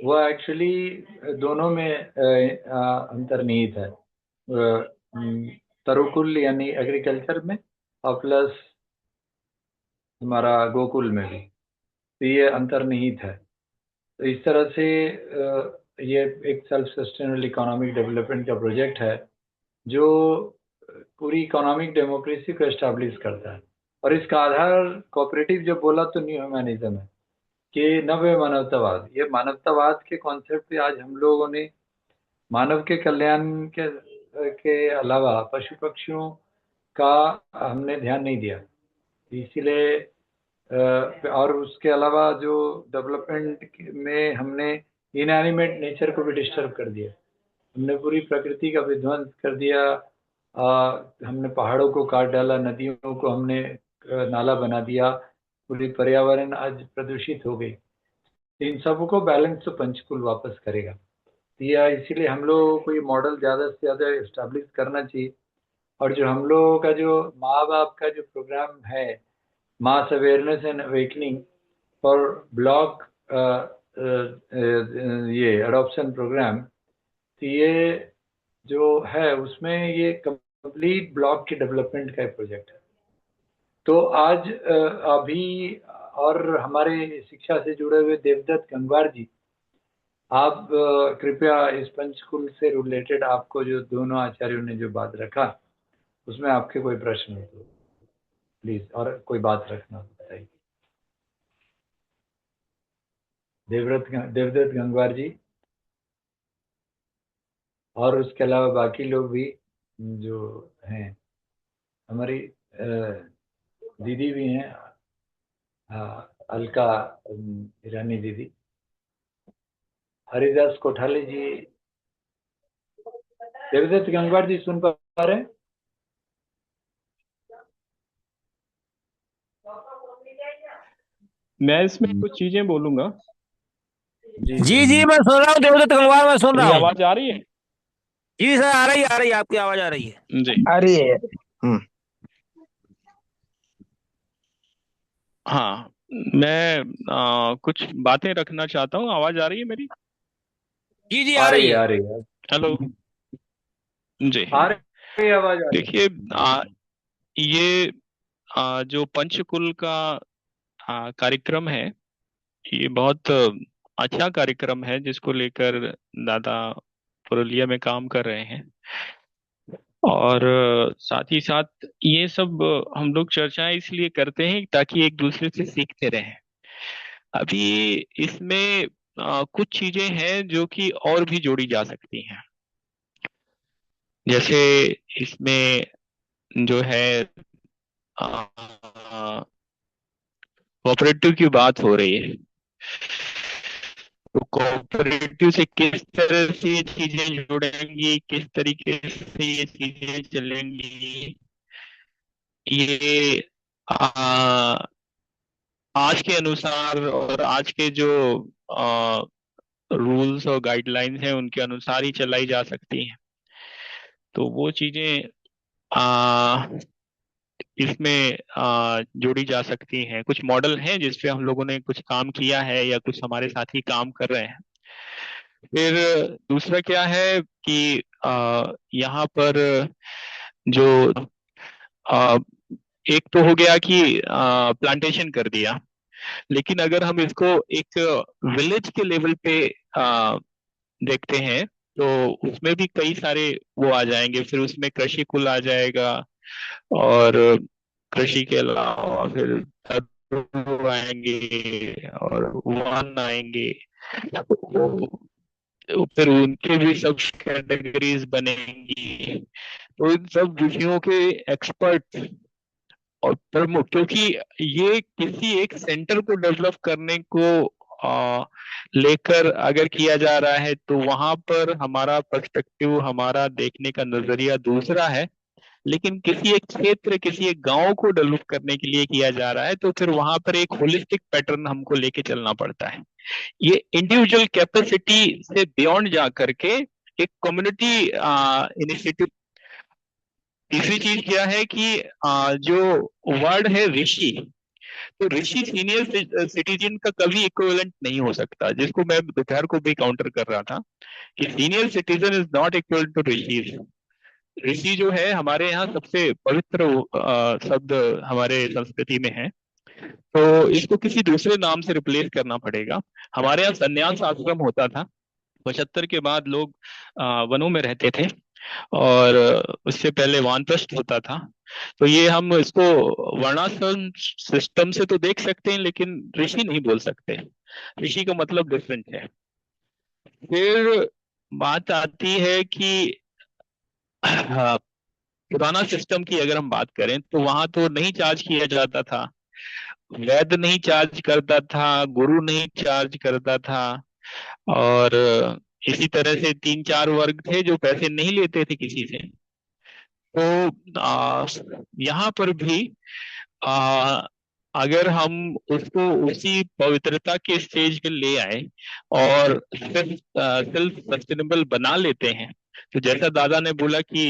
वो एक्चुअली दोनों में अंतर्निहित है। तरुकुल यानी एग्रीकल्चर में और प्लस हमारा गोकुल में भी, तो ये अंतर्निहित है। तो इस तरह से ये एक सेल्फ सस्टेनेबल इकोनॉमिक डेवलपमेंट का प्रोजेक्ट है जो पूरी इकोनॉमिक डेमोक्रेसी को एस्टैब्लिश करता है। और इसका आधार कोऑपरेटिव जब बोला तो न्यू ह्यूमैनिज्म है कि नव्य मानवतावाद। ये मानवतावाद के कॉन्सेप्ट पे आज हम लोगों ने मानव के कल्याण के अलावा पशु पक्षियों का हमने ध्यान नहीं दिया, इसीलिए और उसके अलावा जो डेवलपमेंट में हमने इनएनिमेट नेचर को भी डिस्टर्ब कर दिया। हमने पूरी प्रकृति का विध्वंस कर दिया। हमने पहाड़ों को काट डाला, नदियों को हमने नाला बना दिया, पूरी पर्यावरण आज प्रदूषित हो गई। इन सबको बैलेंस तो पंचकुल वापस करेगा। या इसीलिए हम लोगों को ये मॉडल ज़्यादा से ज़्यादा इस्टेब्लिश करना चाहिए। और जो हम लोगों का जो माँ बाप का जो प्रोग्राम है, mass awareness and awakening for block ये अडॉप्शन प्रोग्राम, तो ये जो है उसमें ये कंप्लीट ब्लॉक के डेवलपमेंट का प्रोजेक्ट है। तो आज अभी और हमारे शिक्षा से जुड़े हुए देवदत्त गंगवार जी, आप कृपया इस पंचकुल से रिलेटेड आपको जो दोनों आचार्यों ने जो बात रखा उसमें आपके कोई प्रश्न हो तो प्लीज, और कोई बात रखना बताइए। देवदत्त गंगवार जी और उसके अलावा बाकी लोग भी जो हैं, हमारी दीदी भी हैं, अलका ईरानी दीदी, हरिदास कोठाले जी। देवदत्त गंगवार जी सुन पा रहे हैं? मैं इसमें कुछ चीजें बोलूंगा। जी जी मैं सुन रहा हूँ देवदत्त गंगवार, मैं सुन रहा मेरी हूँ। आवाज आ रही है? जी सर आ रही है, आपकी आवाज आ रही है जी। आ रही है। हाँ, मैं कुछ बातें रखना चाहता हूँ। आवाज आ रही है मेरी? जी जी आ रही है। हेलो जी, आ रही है आवाज। देखिए ये जो पंचकुल का कार्यक्रम है, ये बहुत अच्छा कार्यक्रम है जिसको लेकर दादा पुरुलिया में काम कर रहे हैं। और साथ ही साथ ये सब हम लोग चर्चाएं इसलिए करते हैं ताकि एक दूसरे से सीखते रहें। अभी इसमें कुछ चीजें हैं जो कि और भी जोड़ी जा सकती हैं। जैसे इसमें जो है कोऑपरेटिव की बात हो रही है, तो कोऑपरेटिव से किस तरह से ये चीजें जुड़ेंगी, किस तरीके से ये चीजें चलेंगी, ये आज के अनुसार और आज के जो रूल्स और गाइडलाइंस हैं उनके अनुसार ही चलाई जा सकती हैं। तो वो चीजें इसमें जोड़ी जा सकती हैं। कुछ मॉडल हैं जिसपे हम लोगों ने कुछ काम किया है या कुछ हमारे साथी काम कर रहे हैं। फिर दूसरा क्या है कि यहाँ पर जो एक तो हो गया कि प्लांटेशन कर दिया, लेकिन अगर हम इसको एक विलेज के लेवल पे देखते हैं तो उसमें भी कई सारे वो आ जाएंगे। फिर उसमें कृषि कुल आ जाएगा, और कृषि के अलावा फिर धर्म आएंगे और वन आएंगे, तो फिर उनके भी सब कैटेगरीज बनेंगी। तो इन सब विषयों के एक्सपर्ट और प्रमुख, क्योंकि ये किसी एक सेंटर को डेवलप करने को लेकर अगर किया जा रहा है तो वहां पर हमारा पर्सपेक्टिव, हमारा देखने का नजरिया दूसरा है। लेकिन किसी एक क्षेत्र, किसी एक गांव को डेवलप करने के लिए किया जा रहा है तो फिर वहां पर एक होलिस्टिक पैटर्न हमको लेके चलना पड़ता है। ये इंडिविजुअल कैपेसिटी से बियॉन्ड जा करके एक कम्युनिटी इनिशिएटिव। तीसरी चीज क्या है कि जो वर्ड है ऋषि, तो ऋषि सीनियर सिटीजन का कभी इक्विवेलेंट नहीं हो सकता, जिसको मैं दोपहर को भी काउंटर कर रहा था कि senior citizen is not equal to rishi. ऋषि जो है हमारे यहाँ सबसे पवित्र शब्द हमारे संस्कृति में है, तो इसको किसी दूसरे नाम से रिप्लेस करना पड़ेगा। हमारे यहाँ संन्यास आश्रम होता था, 75 के बाद लोग वनों में रहते थे, और उससे पहले वानप्रस्थ होता था। तो ये हम इसको वर्णाश्रम सिस्टम से तो देख सकते हैं, लेकिन ऋषि नहीं बोल सकते। ऋषि का मतलब डिफरेंट है। फिर बात आती है कि पुराना सिस्टम की अगर हम बात करें तो वहां तो नहीं चार्ज किया जाता था, वैद्य नहीं चार्ज करता था, गुरु नहीं चार्ज करता था, और इसी तरह से 3-4 वर्ग थे जो पैसे नहीं लेते थे किसी से। तो यहाँ पर भी आ, अगर हम उसको उसी पवित्रता के स्टेज पे ले आए और सेल्फ सस्टेनेबल बना लेते हैं, तो जैसा दादा ने बोला कि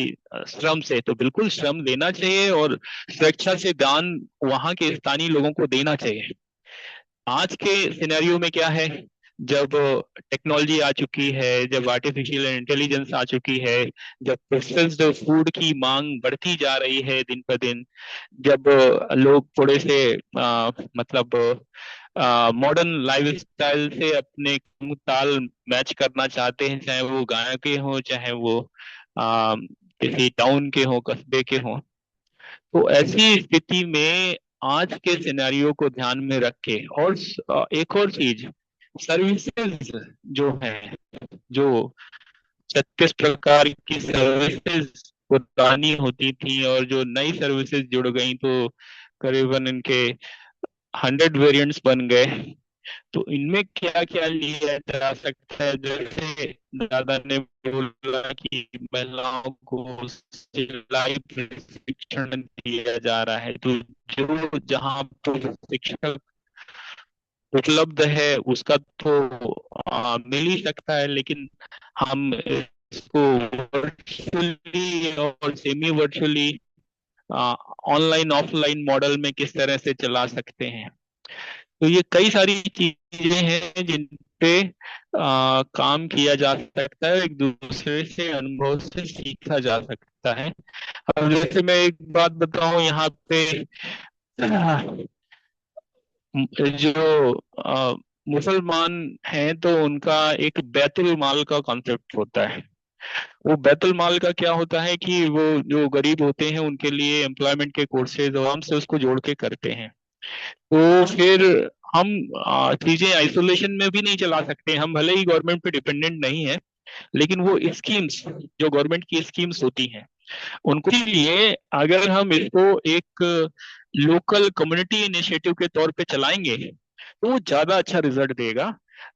श्रम से, तो बिल्कुल श्रम लेना चाहिए और स्वेच्छा से दान वहां के स्थानीय लोगों को देना चाहिए। आज के सिनेरियो में क्या है, जब टेक्नोलॉजी आ चुकी है, जब आर्टिफिशियल इंटेलिजेंस आ चुकी है, जब प्रोसेस्ड फूड की मांग बढ़ती जा रही है दिन पर दिन, जब लोग थोड़े से मतलब मॉडर्न लाइफस्टाइल से अपने ताल मैच करना चाहते हैं, चाहे वो गांव के हों, चाहे वो किसी टाउन के हों, कस्बे के हों, तो ऐसी स्थिति में आज के सिनेरियो को ध्यान में रख के, और एक और चीज, सर्विसेज जो है, जो 36 प्रकार की सर्विसेज पुरानी होती थी और जो नई सर्विसेज जुड़ गई, तो करीबन इनके 100 वेरिएंट्स बन गए। तो इनमें क्या क्या लिया जा सकता है, जैसे दादा ने बोला कि महिलाओं को सिलाई प्रशिक्षण दिया जा रहा है, तो जो जहाँ प्रशिक्षण उपलब्ध है उसका तो मिल ही सकता है, लेकिन हम इसको वर्चुअली और semi virtually online offline model में किस तरह से चला सकते हैं। तो ये कई सारी चीजें हैं जिन पे काम किया जा सकता है, एक दूसरे से अनुभव से सीखा जा सकता है। अब जैसे मैं एक बात बताऊं, यहाँ पे जो मुसलमान हैं तो उनका एक बैतुल माल का कॉन्सेप्ट होता है। वो बैतुल माल का क्या होता है कि वो जो गरीब होते हैं उनके लिए एम्प्लॉयमेंट के कोर्सेज आराम से उसको जोड़ के करते हैं। तो फिर हम चीजें आइसोलेशन में भी नहीं चला सकते। हम भले ही गवर्नमेंट पे डिपेंडेंट नहीं है, लेकिन वो स्कीम्स जो गवर्नमेंट की स्कीम्स होती हैं उनको लिए अगर हम इसको एक लोकल कम्युनिटी इनिशिएटिव के तौर पे चलाएंगे तो वो ज्यादा अच्छा रिजल्ट देगा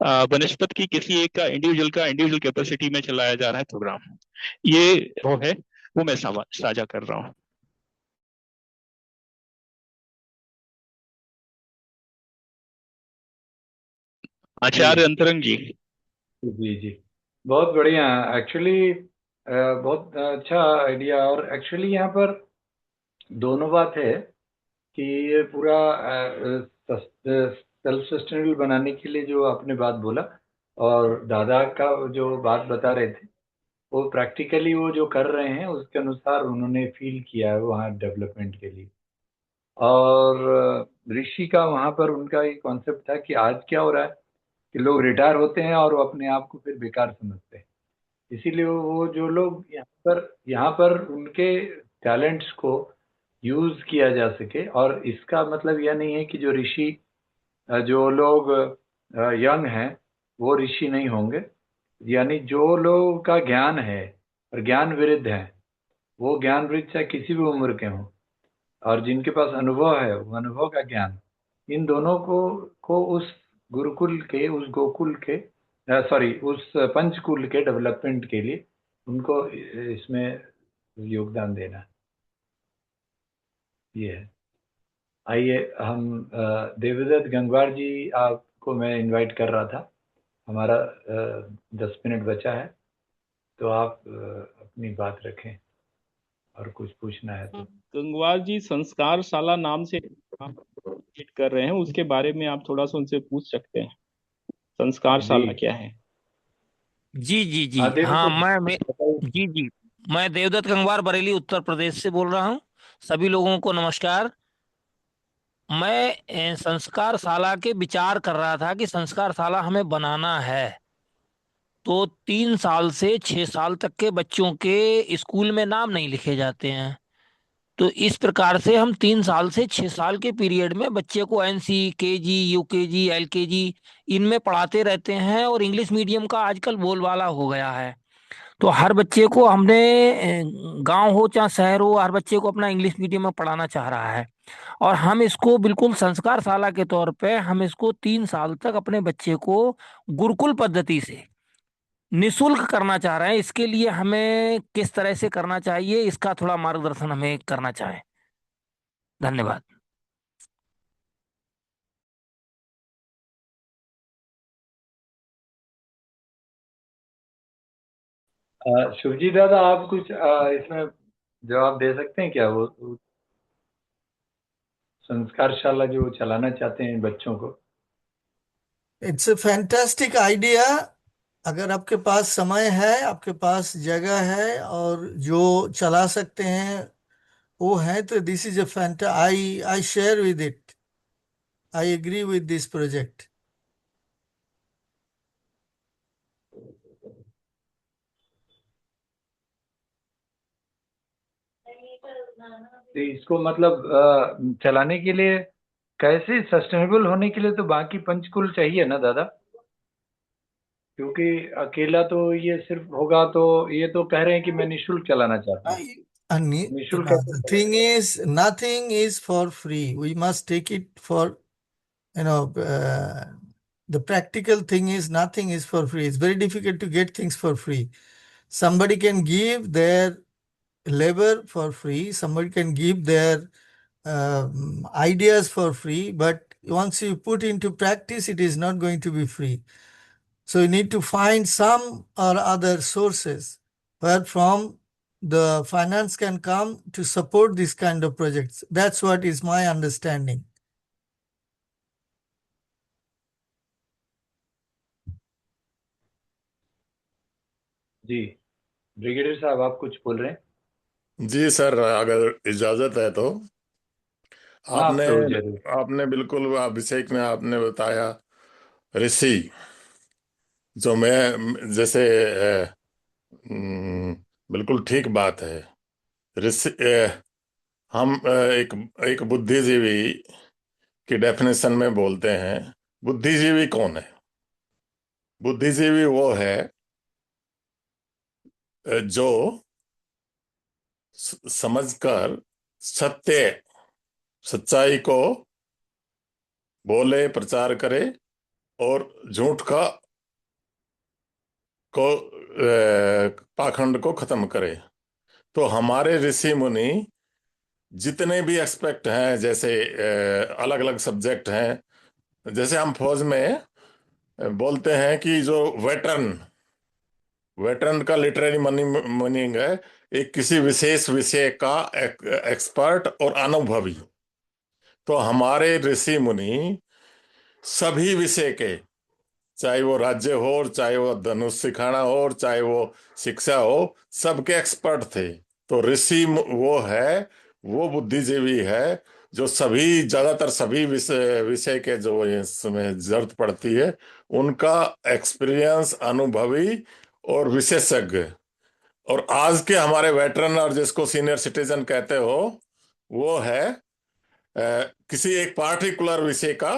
बनस्पत की किसी एक का इंडिविजुअल कैपेसिटी में चलाया जा रहा है प्रोग्राम। ये वो है, वो मैं साझा कर रहा हूँ। आचार्य अंतरंग जी। जी जी, बहुत बढ़िया। एक्चुअली बहुत अच्छा आइडिया। और एक्चुअली यहाँ पर दोनों बात है कि ये पूरा सेल्फ सस्टेनेबल बनाने के लिए जो आपने बात बोला, और दादा का जो बात बता रहे थे, वो प्रैक्टिकली वो जो कर रहे हैं उसके अनुसार उन्होंने फील किया है वहाँ डेवलपमेंट के लिए। और ऋषि का वहाँ पर उनका एक कॉन्सेप्ट था कि आज क्या हो रहा है कि लोग रिटायर होते हैं और वो अपने आप को फिर बेकार समझते हैं। इसीलिए वो जो लोग यहाँ पर उनके टैलेंट्स को यूज किया जा सके। और इसका मतलब यह नहीं है कि जो ऋषि जो लोग यंग हैं वो ऋषि नहीं होंगे, यानी जो लोगों का ज्ञान है और ज्ञान वृद्ध है, वो ज्ञान वृद्ध चाहे किसी भी उम्र के हों, और जिनके पास अनुभव है वो अनुभव का ज्ञान, इन दोनों को उस गुरुकुल के, उस गोकुल के, सॉरी उस पंचकुल के डेवलपमेंट के लिए उनको इसमें योगदान देना, ये है। आइए हम देवदत्त गंगवार जी, आपको मैं इनवाइट कर रहा था। हमारा 10 मिनट बचा है, तो आप अपनी बात रखें और कुछ पूछना है तो। गंगवार जी संस्कारशाला नाम से आप ट्वीट कर रहे हैं, उसके बारे में आप थोड़ा सा उनसे पूछ सकते हैं, जी संस्कारशाला क्या है? जी जी जी आदित्य हाँ, कुछ मैं बताइए। जी जी, मैं देवदत्त गंगवार बरेली उत्तर प्रदेश से बोल रहा हूँ। सभी लोगों को नमस्कार। मैं संस्कारशाला के विचार कर रहा था कि संस्कारशाला हमें बनाना है। तो 3 साल से 6 साल तक के बच्चों के स्कूल में नाम नहीं लिखे जाते हैं। तो इस प्रकार से हम 3 साल से 6 साल के पीरियड में बच्चे को एनसी, केजी, यूकेजी, एलकेजी इनमें पढ़ाते रहते हैं, और इंग्लिश मीडियम का आजकल बोलबाला हो गया है। तो हर बच्चे को हमने, गांव हो चाहे शहर हो, हर बच्चे को अपना इंग्लिश मीडियम में पढ़ाना चाह रहा है। और हम इसको बिल्कुल संस्कारशाला के तौर पे हम इसको 3 साल तक अपने बच्चे को गुरुकुल पद्धति से निशुल्क करना चाह रहे हैं। इसके लिए हमें किस तरह से करना चाहिए, इसका थोड़ा मार्गदर्शन हमें करना चाहें। धन्यवाद। शुभजी दादा, आप कुछ इसमें जवाब दे सकते हैं क्या? वो संस्कारशाला जो चलाना चाहते हैं बच्चों को। It's a fantastic idea. अगर आपके पास समय है, आपके पास जगह है और जो चला सकते हैं वो है, तो this is a Fanta I share with it. I agree with this project. तो इसको मतलब चलाने के लिए कैसे सस्टेनेबल होने के लिए तो बाकी पंचकुल चाहिए ना दादा, क्योंकि अकेला तो ये सिर्फ होगा तो ये तो कह रहे हैं कि मैं निशुल्क चलाना चाहता हूँ। निशुल्क कैसे The thing चलेगा? is, nothing is for free. We must take it for, you know, the practical thing is nothing is for free. It's very difficult to get things for free. Somebody can give their labor for free, somebody can give their ideas for free, but once you put into practice, it is not going to be free. So you need to find some or other sources where from the finance can come to support this kind of projects. That's what is my understanding. जी brigadier साहब, आप कुछ बोल रहे हैं? जी sir, अगर इजाजत है तो। हाँ आपने प्रभु जरूर। आपने बिल्कुल अभिषेक में आपने बताया ऋषि, जो मैं जैसे बिल्कुल ठीक बात है। ऋषि हम एक एक बुद्धिजीवी की डेफिनेशन में बोलते हैं। बुद्धिजीवी कौन है? बुद्धिजीवी वो है जो समझकर सच्चाई को बोले, प्रचार करे और झूठ का पाखंड को खत्म करे। तो हमारे ऋषि मुनि जितने भी एक्सपेक्ट हैं, जैसे अलग अलग सब्जेक्ट हैं, जैसे हम फौज में बोलते हैं कि जो वेटरन, वेटरन का लिटरेरी मीनिंग है एक किसी विशेष विषय का एक्सपर्ट और अनुभवी। तो हमारे ऋषि मुनि सभी विषय के, चाहे वो राज्य हो, और चाहे वो धनुष सिखाना हो, और चाहे वो शिक्षा हो, सबके एक्सपर्ट थे। तो ऋषि वो है, वो बुद्धिजीवी है जो सभी, ज्यादातर सभी विषय विषय के जो इसमें जरूरत पड़ती है उनका एक्सपीरियंस, अनुभवी और विशेषज्ञ। और आज के हमारे वेटरन, और जिसको सीनियर सिटीजन कहते हो, वो है किसी एक पार्टिकुलर विषय का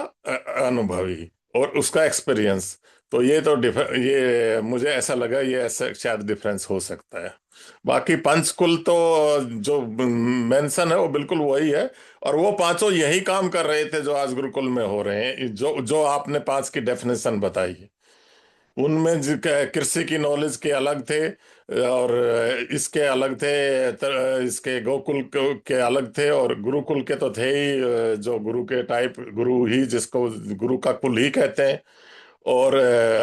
अनुभवी और उसका एक्सपीरियंस। तो ये तो ये मुझे ऐसा लगा, ये ऐसा शायद डिफरेंस हो सकता है। बाकी पंचकुल तो जो मेंशन है वो बिल्कुल वही है, और वो पांचों यही काम कर रहे थे जो आज गुरुकुल में हो रहे हैं। जो जो आपने 5 की डेफिनेशन बताई है, उनमें कृषि की नॉलेज के अलग थे, और इसके अलग थे, इसके गोकुल के अलग थे, और गुरुकुल के तो थे ही, जो गुरु के टाइप, गुरु ही जिसको गुरु का कुल ही कहते हैं। और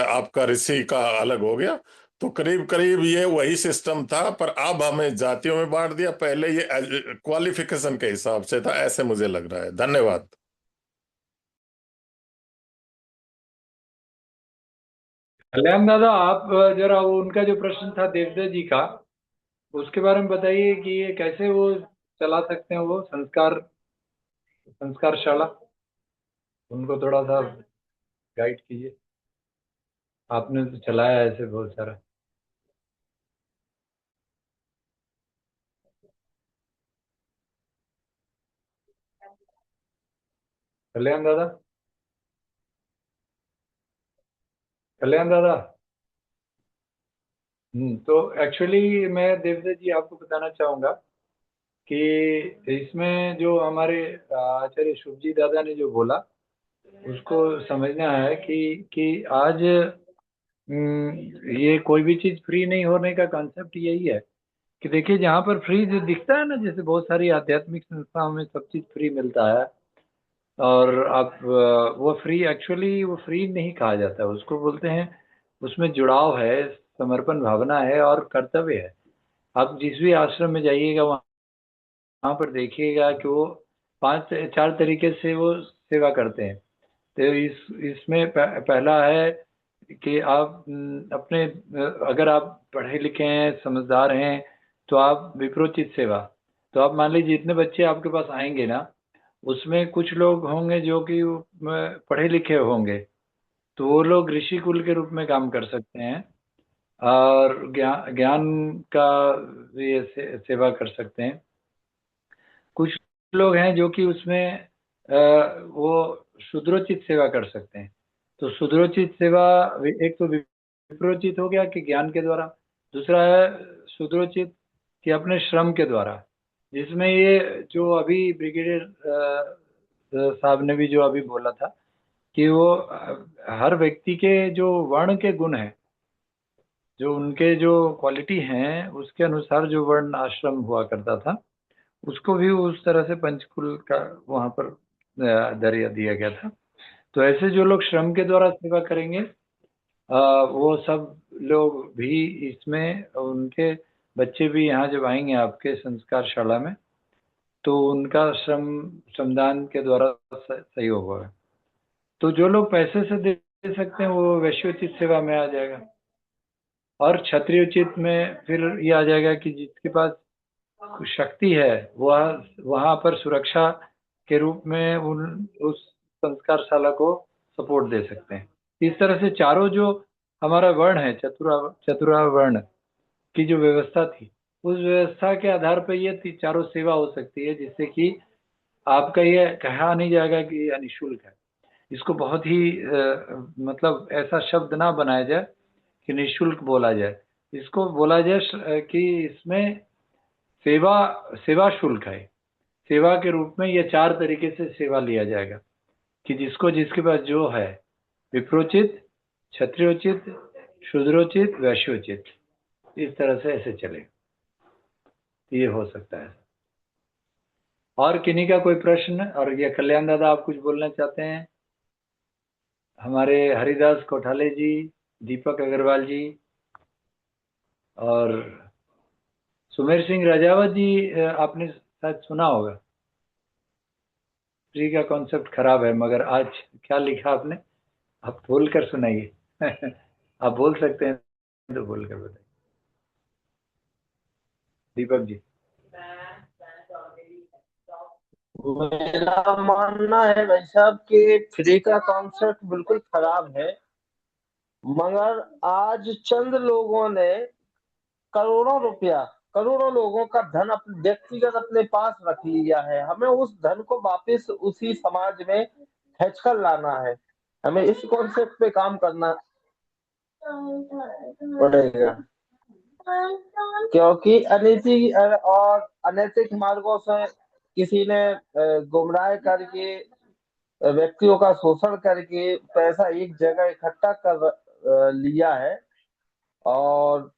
आपका ऋषि का अलग हो गया। तो करीब करीब ये वही सिस्टम था, पर अब हमें जातियों में बांट दिया। पहले ये क्वालिफिकेशन के हिसाब से था, ऐसे मुझे लग रहा है। धन्यवाद। कल्याण दादा, आप जरा वो उनका जो प्रश्न था देवदत्त जी का, उसके बारे में बताइए कि ये कैसे वो चला सकते हैं, वो संस्कारशाला। उनको थोड़ा सा गाइड कीजिए, आपने तो चलाया है ऐसे बहुत सारा। कल्याण दादा, कल्याण दादा। तो एक्चुअली मैं देवदत्त जी आपको बताना चाहूंगा कि इसमें जो हमारे आचार्य शुभ जी दादा ने जो बोला, उसको समझना है कि आज ये कोई भी चीज फ्री नहीं होने का कॉन्सेप्ट यही है कि देखिए, जहाँ पर फ्री जो दिखता है ना, जैसे बहुत सारी आध्यात्मिक संस्थाओं में सब चीज फ्री मिलता है, और आप वो फ्री, एक्चुअली वो फ्री नहीं कहा जाता है, उसको बोलते हैं उसमें जुड़ाव है, समर्पण भावना है और कर्तव्य है। आप जिस भी आश्रम में जाइएगा, वहाँ पर देखिएगा कि वो 4 तरीके से वो सेवा करते हैं। तो इसमें पहला है कि आप अपने, अगर आप पढ़े लिखे हैं, समझदार हैं, तो आप विप्रोचित सेवा। तो आप मान लीजिए जितने बच्चे आपके पास आएंगे ना, उसमें कुछ लोग होंगे जो कि पढ़े लिखे होंगे, तो वो लोग ऋषि कुल के रूप में काम कर सकते हैं, और ज्ञान का ये सेवा कर सकते हैं। कुछ लोग हैं जो कि उसमें वो शूद्रोचित सेवा कर सकते हैं। तो शूद्रोचित सेवा, एक तो विप्रोचित हो गया कि ज्ञान के द्वारा, दूसरा है शूद्रोचित कि अपने श्रम के द्वारा, जिसमें ये जो अभी ब्रिगेडियर साहब ने भी जो अभी बोला था कि वो हर व्यक्ति के जो वर्ण के गुण हैं, जो उनके जो क्वालिटी हैं, उसके अनुसार जो वर्ण आश्रम हुआ करता था, उसको भी उस तरह से पंचकुल का वहाँ पर दरिया दिया गया था। तो ऐसे जो लोग श्रम के द्वारा सेवा करेंगे, वो सब लोग भी इसमें, उनके बच्चे भी यहाँ जब आएंगे आपके संस्कारशाला में, तो उनका श्रमदान के द्वारा सहयोग होगा। तो जो लोग पैसे से दे सकते हैं, वो वैश्योचित सेवा में आ जाएगा, और क्षत्रियोचित में फिर ये आ जाएगा कि जिसके पास शक्ति है, वह वहाँ पर सुरक्षा के रूप में उस संस्कारशाला को सपोर्ट दे सकते हैं। इस तरह से चारों जो हमारा वर्ण है, चतुरा वर्ण की जो व्यवस्था थी, उस व्यवस्था के आधार पर ये चारों सेवा हो सकती है, जिससे कि आपका ये कहा नहीं जाएगा कि यह निःशुल्क है। इसको बहुत ही मतलब ऐसा शब्द ना बनाया जाए कि निःशुल्क बोला जाए, इसको बोला जाए कि इसमें सेवा सेवा शुल्क है। सेवा के रूप में ये 4 तरीके से सेवा लिया जाएगा कि जिसको जिसके पास जो है, विप्रोचित, क्षत्रियोचित, शूद्रोचित, वैश्योचित, इस तरह से ऐसे चले, ये हो सकता है। और किन्हीं का कोई प्रश्न? और ये कल्याण दादा, आप कुछ बोलना चाहते हैं? हमारे हरिदास कोठाले जी, दीपक अग्रवाल जी, और सुमेर सिंह राजावत जी, आपने शायद सुना होगा। फ्री का कॉन्सेप्ट खराब है, मगर आज क्या लिखा आपने, आप बोल कर सुनाइए। आप बोल सकते हैं तो बोल कर बताइए, दीपक जी। मेरा मानना है भाई साहब कि फ्री का कॉन्सेप्ट बिल्कुल खराब है, मगर आज चंद लोगों ने करोड़ों रुपया, करोड़ों लोगों का धन अपने व्यक्तिगत अपने पास रख लिया है। हमें उस धन को वापस उसी समाज में खींच कर लाना है। हमें इस कॉन्सेप्ट पे काम करना पड़ेगा, क्योंकि अनीति और अनैतिक मार्गों से किसी ने गुमराह करके, व्यक्तियों का शोषण करके पैसा एक जगह इकट्ठा कर लिया है, और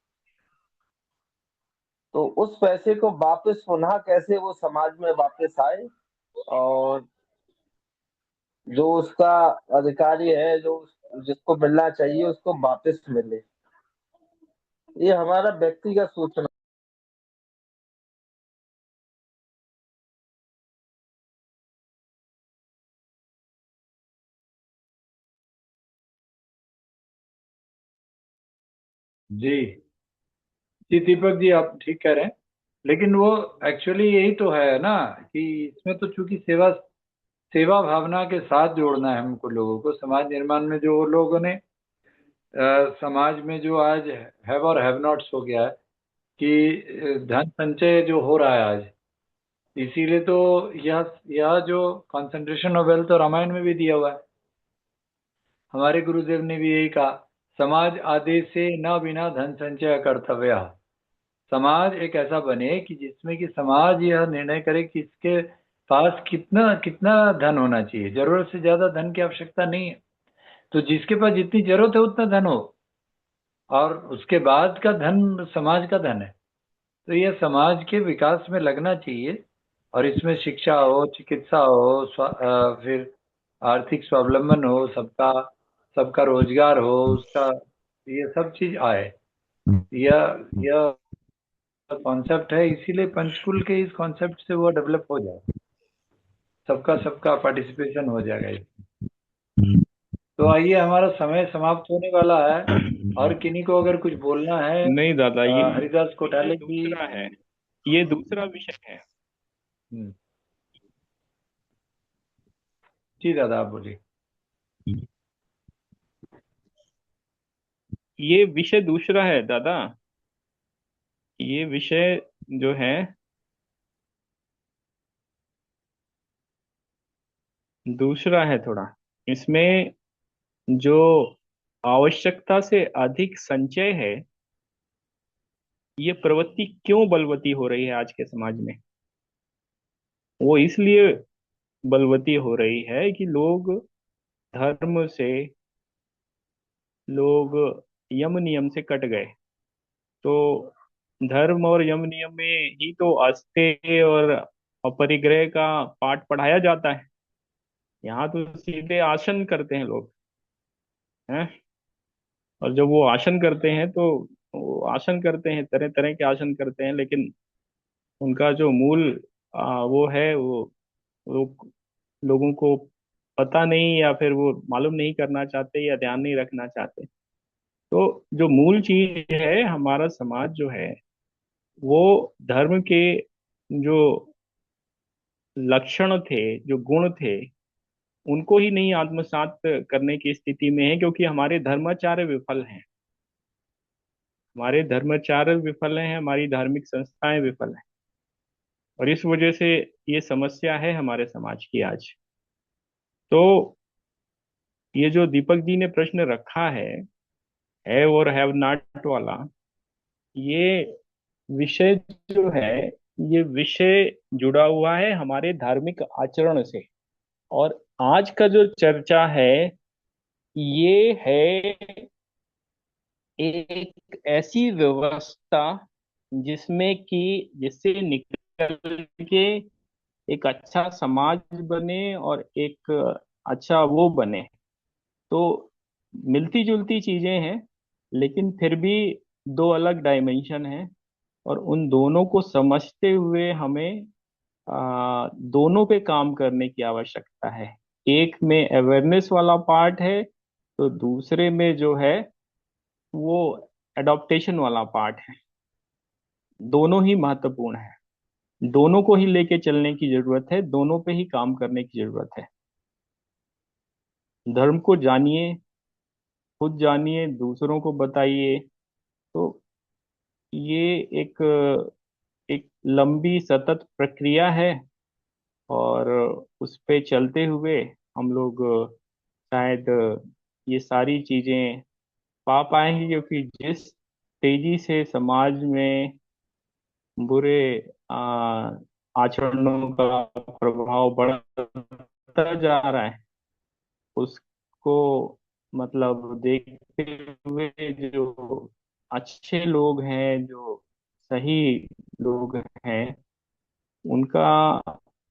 तो उस पैसे को वापस पुनः कैसे वो समाज में वापस आए, और जो उसका अधिकारी है, जो जिसको मिलना चाहिए उसको वापस मिले। ये हमारा व्यक्तिगत सोचना। जी जी दीपक जी, आप ठीक कह रहे हैं। लेकिन वो एक्चुअली यही तो है ना, कि इसमें तो चूंकि सेवा सेवा भावना के साथ जोड़ना है हमको, लोगों को समाज निर्माण में। जो वो लोगों ने समाज में जो आज हैव और हैव नॉट्स हो गया है, कि धन संचय जो हो रहा है आज, इसीलिए तो यह जो कंसंट्रेशन ऑफ वेल्थ तो रामायण में भी दिया हुआ है। हमारे गुरुदेव ने भी यही कहा, समाज आदेश से न बिना धन संचय कर्तव्य। समाज एक ऐसा बने कि जिसमें कि समाज यह निर्णय करे कि इसके पास कितना कितना धन होना चाहिए। जरूरत से ज्यादा धन की आवश्यकता नहीं है, तो जिसके पास जितनी जरूरत है उतना धन हो, और उसके बाद का धन समाज का धन है। तो यह समाज के विकास में लगना चाहिए, और इसमें शिक्षा हो, चिकित्सा हो, फिर आर्थिक स्वावलंबन हो, सबका सबका रोजगार हो, उसका ये सब चीज आए। यह कॉन्सेप्ट है, इसीलिए पंचकुल के इस कॉन्सेप्ट से वो डेवलप हो जाए, सबका सबका पार्टिसिपेशन हो जाएगा इसमें। तो आइए, हमारा समय समाप्त होने वाला है, और किन्हीं को अगर कुछ बोलना है, नहीं दादा, ये हरिदास विषय कोठाले जी। दूसरा है, ये दूसरा विषय है। हम्म, जी दादा आप बोलिए। ये विषय दूसरा है दादा, ये विषय जो है दूसरा है थोड़ा। इसमें जो आवश्यकता से अधिक संचय है, ये प्रवृत्ति क्यों बलवती हो रही है आज के समाज में? वो इसलिए बलवती हो रही है कि धर्म से लोग यम नियम से कट गए। तो धर्म और यम नियम में ही तो अस्तेय और अपरिग्रह का पाठ पढ़ाया जाता है। यहाँ तो सीधे आसन करते हैं लोग, हैं। और जब वो आसन करते हैं तो वो आसन करते हैं, तरह तरह के आसन करते हैं, लेकिन उनका जो मूल वो है, वो लोगों को पता नहीं, या फिर वो मालूम नहीं करना चाहते, या ध्यान नहीं रखना चाहते। तो जो मूल चीज है, हमारा समाज जो है वो धर्म के जो लक्षण थे, जो गुण थे, उनको ही नहीं आत्मसात करने की स्थिति में है, क्योंकि हमारे धर्माचार्य विफल हैं। हमारे धर्माचार्य विफल हैं, हमारी धार्मिक संस्थाएं विफल हैं, और इस वजह से ये समस्या है हमारे समाज की आज। तो ये जो दीपक जी ने प्रश्न रखा है और हैव नॉट वाला, ये विषय जो है, ये विषय जुड़ा हुआ है हमारे धार्मिक आचरण से। और आज का जो चर्चा है, ये है एक ऐसी व्यवस्था जिससे निकल के एक अच्छा समाज बने और एक अच्छा वो बने। तो मिलती जुलती चीजें हैं, लेकिन फिर भी दो अलग डायमेंशन हैं, और उन दोनों को समझते हुए हमें दोनों पे काम करने की आवश्यकता है। एक में अवेयरनेस वाला पार्ट है, तो दूसरे में जो है वो एडॉप्टेशन वाला पार्ट है। दोनों ही महत्वपूर्ण है, दोनों को ही लेके चलने की जरूरत है, दोनों पे ही काम करने की जरूरत है। धर्म को जानिए, खुद जानिए, दूसरों को बताइए। तो ये एक एक लंबी सतत प्रक्रिया है, और उस पे चलते हुए हम लोग शायद ये सारी चीजें पा पाएंगे, क्योंकि जिस तेजी से समाज में बुरे आ, आचरणों का प्रभाव बढ़ता जा रहा है, उसको मतलब देखते हुए जो अच्छे लोग हैं, जो सही लोग हैं, उनका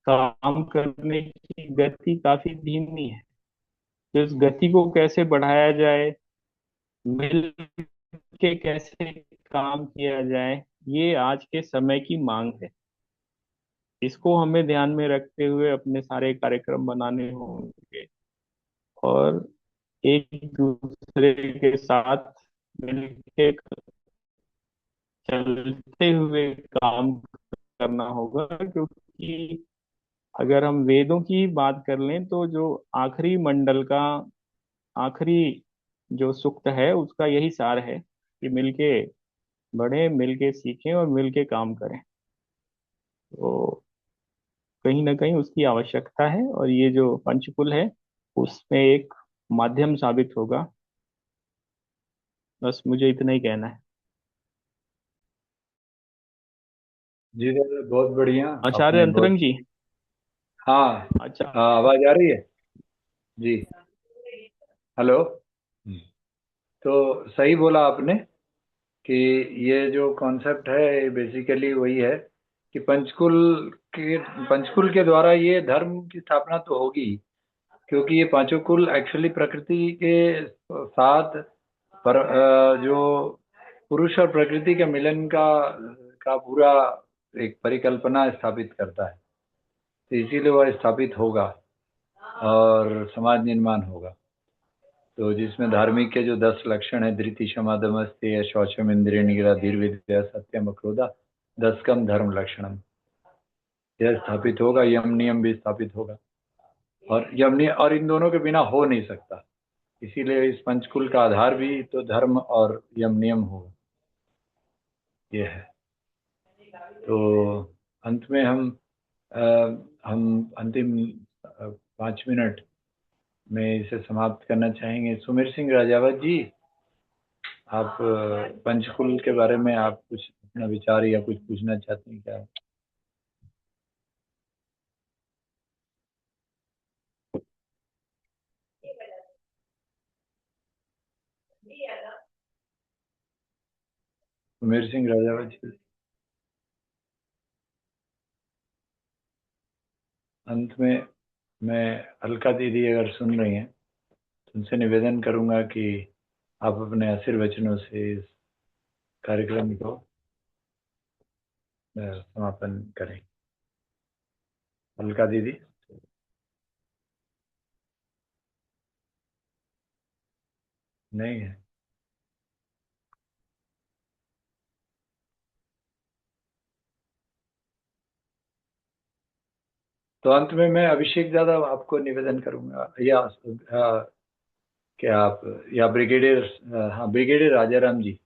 काम करने की गति काफी धीमी है। तो इस गति को कैसे बढ़ाया जाए, मिल के कैसे काम किया जाए, ये आज के समय की मांग है। इसको हमें ध्यान में रखते हुए अपने सारे कार्यक्रम बनाने होंगे और एक दूसरे के साथ मिलके चलते हुए काम करना होगा। क्योंकि अगर हम वेदों की बात कर लें तो जो आखिरी मंडल का आखिरी जो सूक्त है उसका यही सार है कि मिलके बढ़े, मिलके सीखें और मिलके काम करें। तो कहीं ना कहीं उसकी आवश्यकता है और ये जो पंचकुल है उसमें एक माध्यम साबित होगा। बस मुझे इतना ही कहना है। जी दादा, बहुत बढ़िया। आचार्य आपने बहुत। अंतरंग जी। हाँ। अच्छा। आवाज आ रही है जी? हेलो। तो सही बोला आपने कि ये जो कॉन्सेप्ट है बेसिकली वही है कि पंचकुल के द्वारा ये धर्म की स्थापना तो होगी, क्योंकि ये पांचों कुल एक्चुअली प्रकृति के साथ जो पुरुष और प्रकृति के मिलन का पूरा एक परिकल्पना स्थापित करता है। तो इसीलिए वह स्थापित होगा और समाज निर्माण होगा। तो जिसमें धार्मिक के जो 10 लक्षण है, धृति क्षमा दम अस्तेय शौचम इंद्रिय निग्रह धीर विद्या सत्यम क्रोधा 10 धर्म लक्षणम, यह स्थापित होगा। यम नियम भी स्थापित होगा और यम नियम और इन दोनों के बिना हो नहीं सकता। इसीलिए इस पंचकुल का आधार भी तो धर्म और यम नियम होगा, ये है। तो अंत में हम अंतिम 5 मिनट में इसे समाप्त करना चाहेंगे। सुमेर सिंह राजावत जी, आप पंचकुल के बारे में आप कुछ अपना विचार या कुछ पूछना चाहते हैं क्या? सुमेर सिंह राजावत जी, अंत में मैं अलका दीदी अगर सुन रही हैं तो उनसे निवेदन करूंगा कि आप अपने आशीर्वचनों से इस कार्यक्रम को समापन करें। अलका दीदी। नहीं है? तो अंत में मैं अभिषेक दादा आपको निवेदन करूंगा या क्या आप या ब्रिगेडियर, हाँ ब्रिगेडियर राजाराम जी,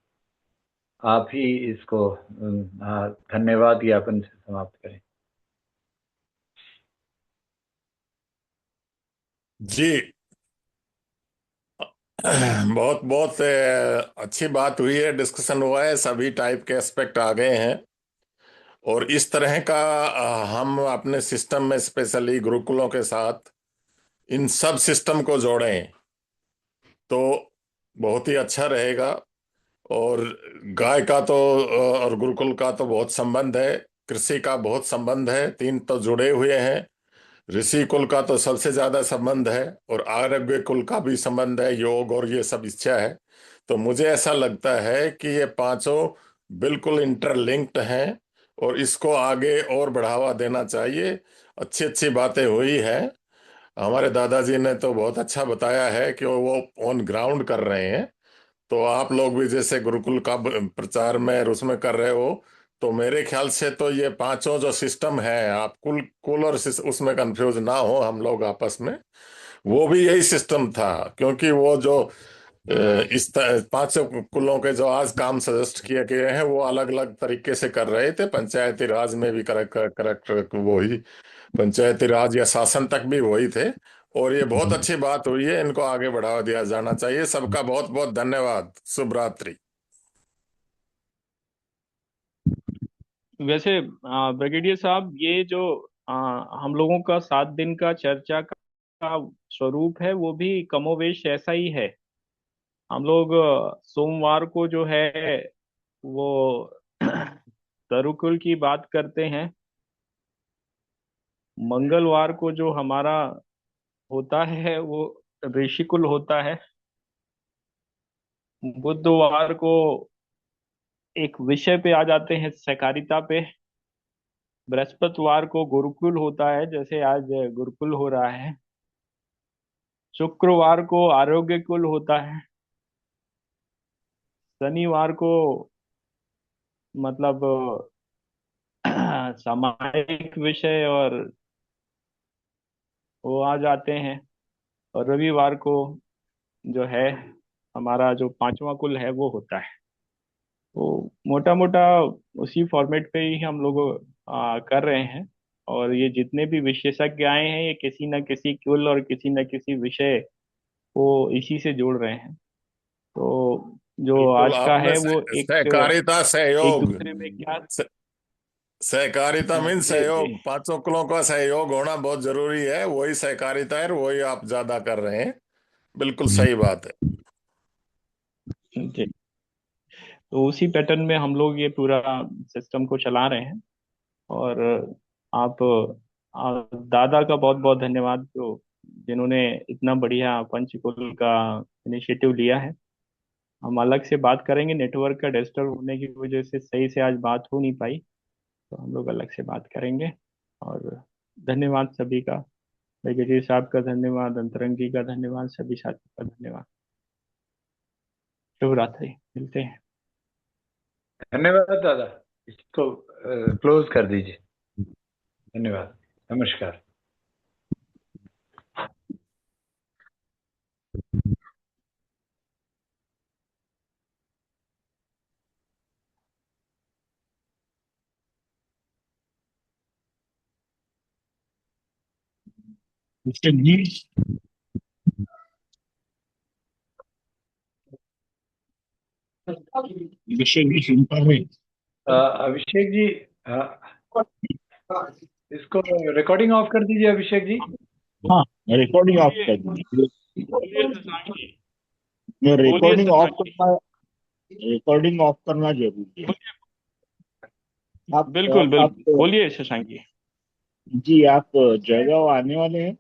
आप ही इसको धन्यवाद ज्ञापन से समाप्त करें। जी, बहुत बहुत अच्छी बात हुई है, डिस्कशन हुआ है, सभी टाइप के एस्पेक्ट आ गए हैं। और इस तरह का हम अपने सिस्टम में स्पेशली गुरुकुलों के साथ इन सब सिस्टम को जोड़ें तो बहुत ही अच्छा रहेगा। और गाय का तो और गुरुकुल का तो बहुत संबंध है, कृषि का बहुत संबंध है, तीन तो जुड़े हुए हैं। ऋषि कुल का तो सबसे ज्यादा संबंध है और आरोग्य कुल का भी संबंध है, योग और ये सब इच्छा है। तो मुझे ऐसा लगता है कि ये पांचों बिल्कुल इंटरलिंक्ड हैं और इसको आगे और बढ़ावा देना चाहिए। अच्छी अच्छी बातें हुई है। हमारे दादाजी ने तो बहुत अच्छा बताया है कि वो ऑन ग्राउंड कर रहे हैं। तो आप लोग भी जैसे गुरुकुल का प्रचार में और उसमें कर रहे हो, तो मेरे ख्याल से तो ये पांचों जो सिस्टम है, आप कुल कुल और उसमें कंफ्यूज ना हो हम लोग आपस में, वो भी यही सिस्टम था। क्योंकि वो जो पांचों कुलों के जो आज काम सजेस्ट किए गए हैं वो अलग अलग तरीके से कर रहे थे। पंचायती राज में भी करेक्ट करेक्ट वही पंचायती राज या शासन तक भी वही थे। और ये बहुत अच्छी बात हुई है, इनको आगे बढ़ावा दिया जाना चाहिए। सबका बहुत बहुत धन्यवाद। शुभ रात्रि। वैसे ब्रिगेडियर साहब, ये जो हम लोगों का 7 दिन का चर्चा का स्वरूप है वो भी कमोवेश ऐसा ही है। हम लोग सोमवार को जो है वो तरुकुल की बात करते हैं। मंगलवार को जो हमारा होता है वो ऋषिकुल होता है। बुधवार को एक विषय पे आ जाते हैं, सहकारिता पे। बृहस्पतिवार को गुरुकुल होता है, जैसे आज गुरुकुल हो रहा है। शुक्रवार को आरोग्य कुल होता है। शनिवार को मतलब सामाजिक विषय और वो आ जाते हैं। और रविवार को जो है हमारा जो पांचवा कुल है वो होता है। तो मोटा मोटा उसी फॉर्मेट पे ही हम लोग कर रहे हैं। और ये जितने भी विशेषज्ञ आए हैं, ये किसी न किसी कुल और किसी न किसी विषय को इसी से जोड़ रहे हैं। तो जो बिल्कुल आज का आपने है वो सहकारिता एक सहयोग, दूसरे में क्या। सहकारिता मीन जी जी सहयोग, पांचों कुलों का सहयोग होना बहुत जरूरी है। वही सहकारिता है और वही आप ज्यादा कर रहे हैं। बिल्कुल सही बात है। जी। तो उसी पैटर्न में हम लोग ये पूरा सिस्टम को चला रहे हैं। और आप दादा का बहुत बहुत धन्यवाद, जो जिन्होंने इतना बढ़िया पंचकुल का इनिशिएटिव लिया है। हम अलग से बात करेंगे, नेटवर्क का डिस्टर्ब होने की वजह से सही से आज बात हो नहीं पाई, तो हम लोग अलग से बात करेंगे। और धन्यवाद सभी का। ब्रिगेडियर साहब का धन्यवाद, अंतरंग जी का धन्यवाद, सभी साथियों का धन्यवाद। शुभ रात्रि, मिलते हैं। धन्यवाद दादा, इसको क्लोज कर दीजिए। धन्यवाद, नमस्कार। अभिषेक जी, अभिषेक जी सुन पा रहे हैं? अभिषेक जी, इसको रिकॉर्डिंग ऑफ कर दीजिए अभिषेक जी। हाँ, रिकॉर्डिंग ऑफ कर दीजिए। बोलिए शशांक जी। Recording of Shashank ji. करना, रिकॉर्डिंग ऑफ करना जरूरी है। आप बिल्कुल आप बिल्कुल, बोलिए शशांक जी। जी, आप जयगांव आने वाले हैं?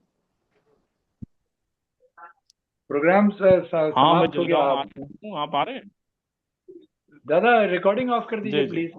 प्रोग्राम हाँ, मैं समाप्त हो गया। जलगांव आ रहा हूँ, आप आ रहे हैं? दादा रिकॉर्डिंग ऑफ कर जी दीजिए जी। प्लीज।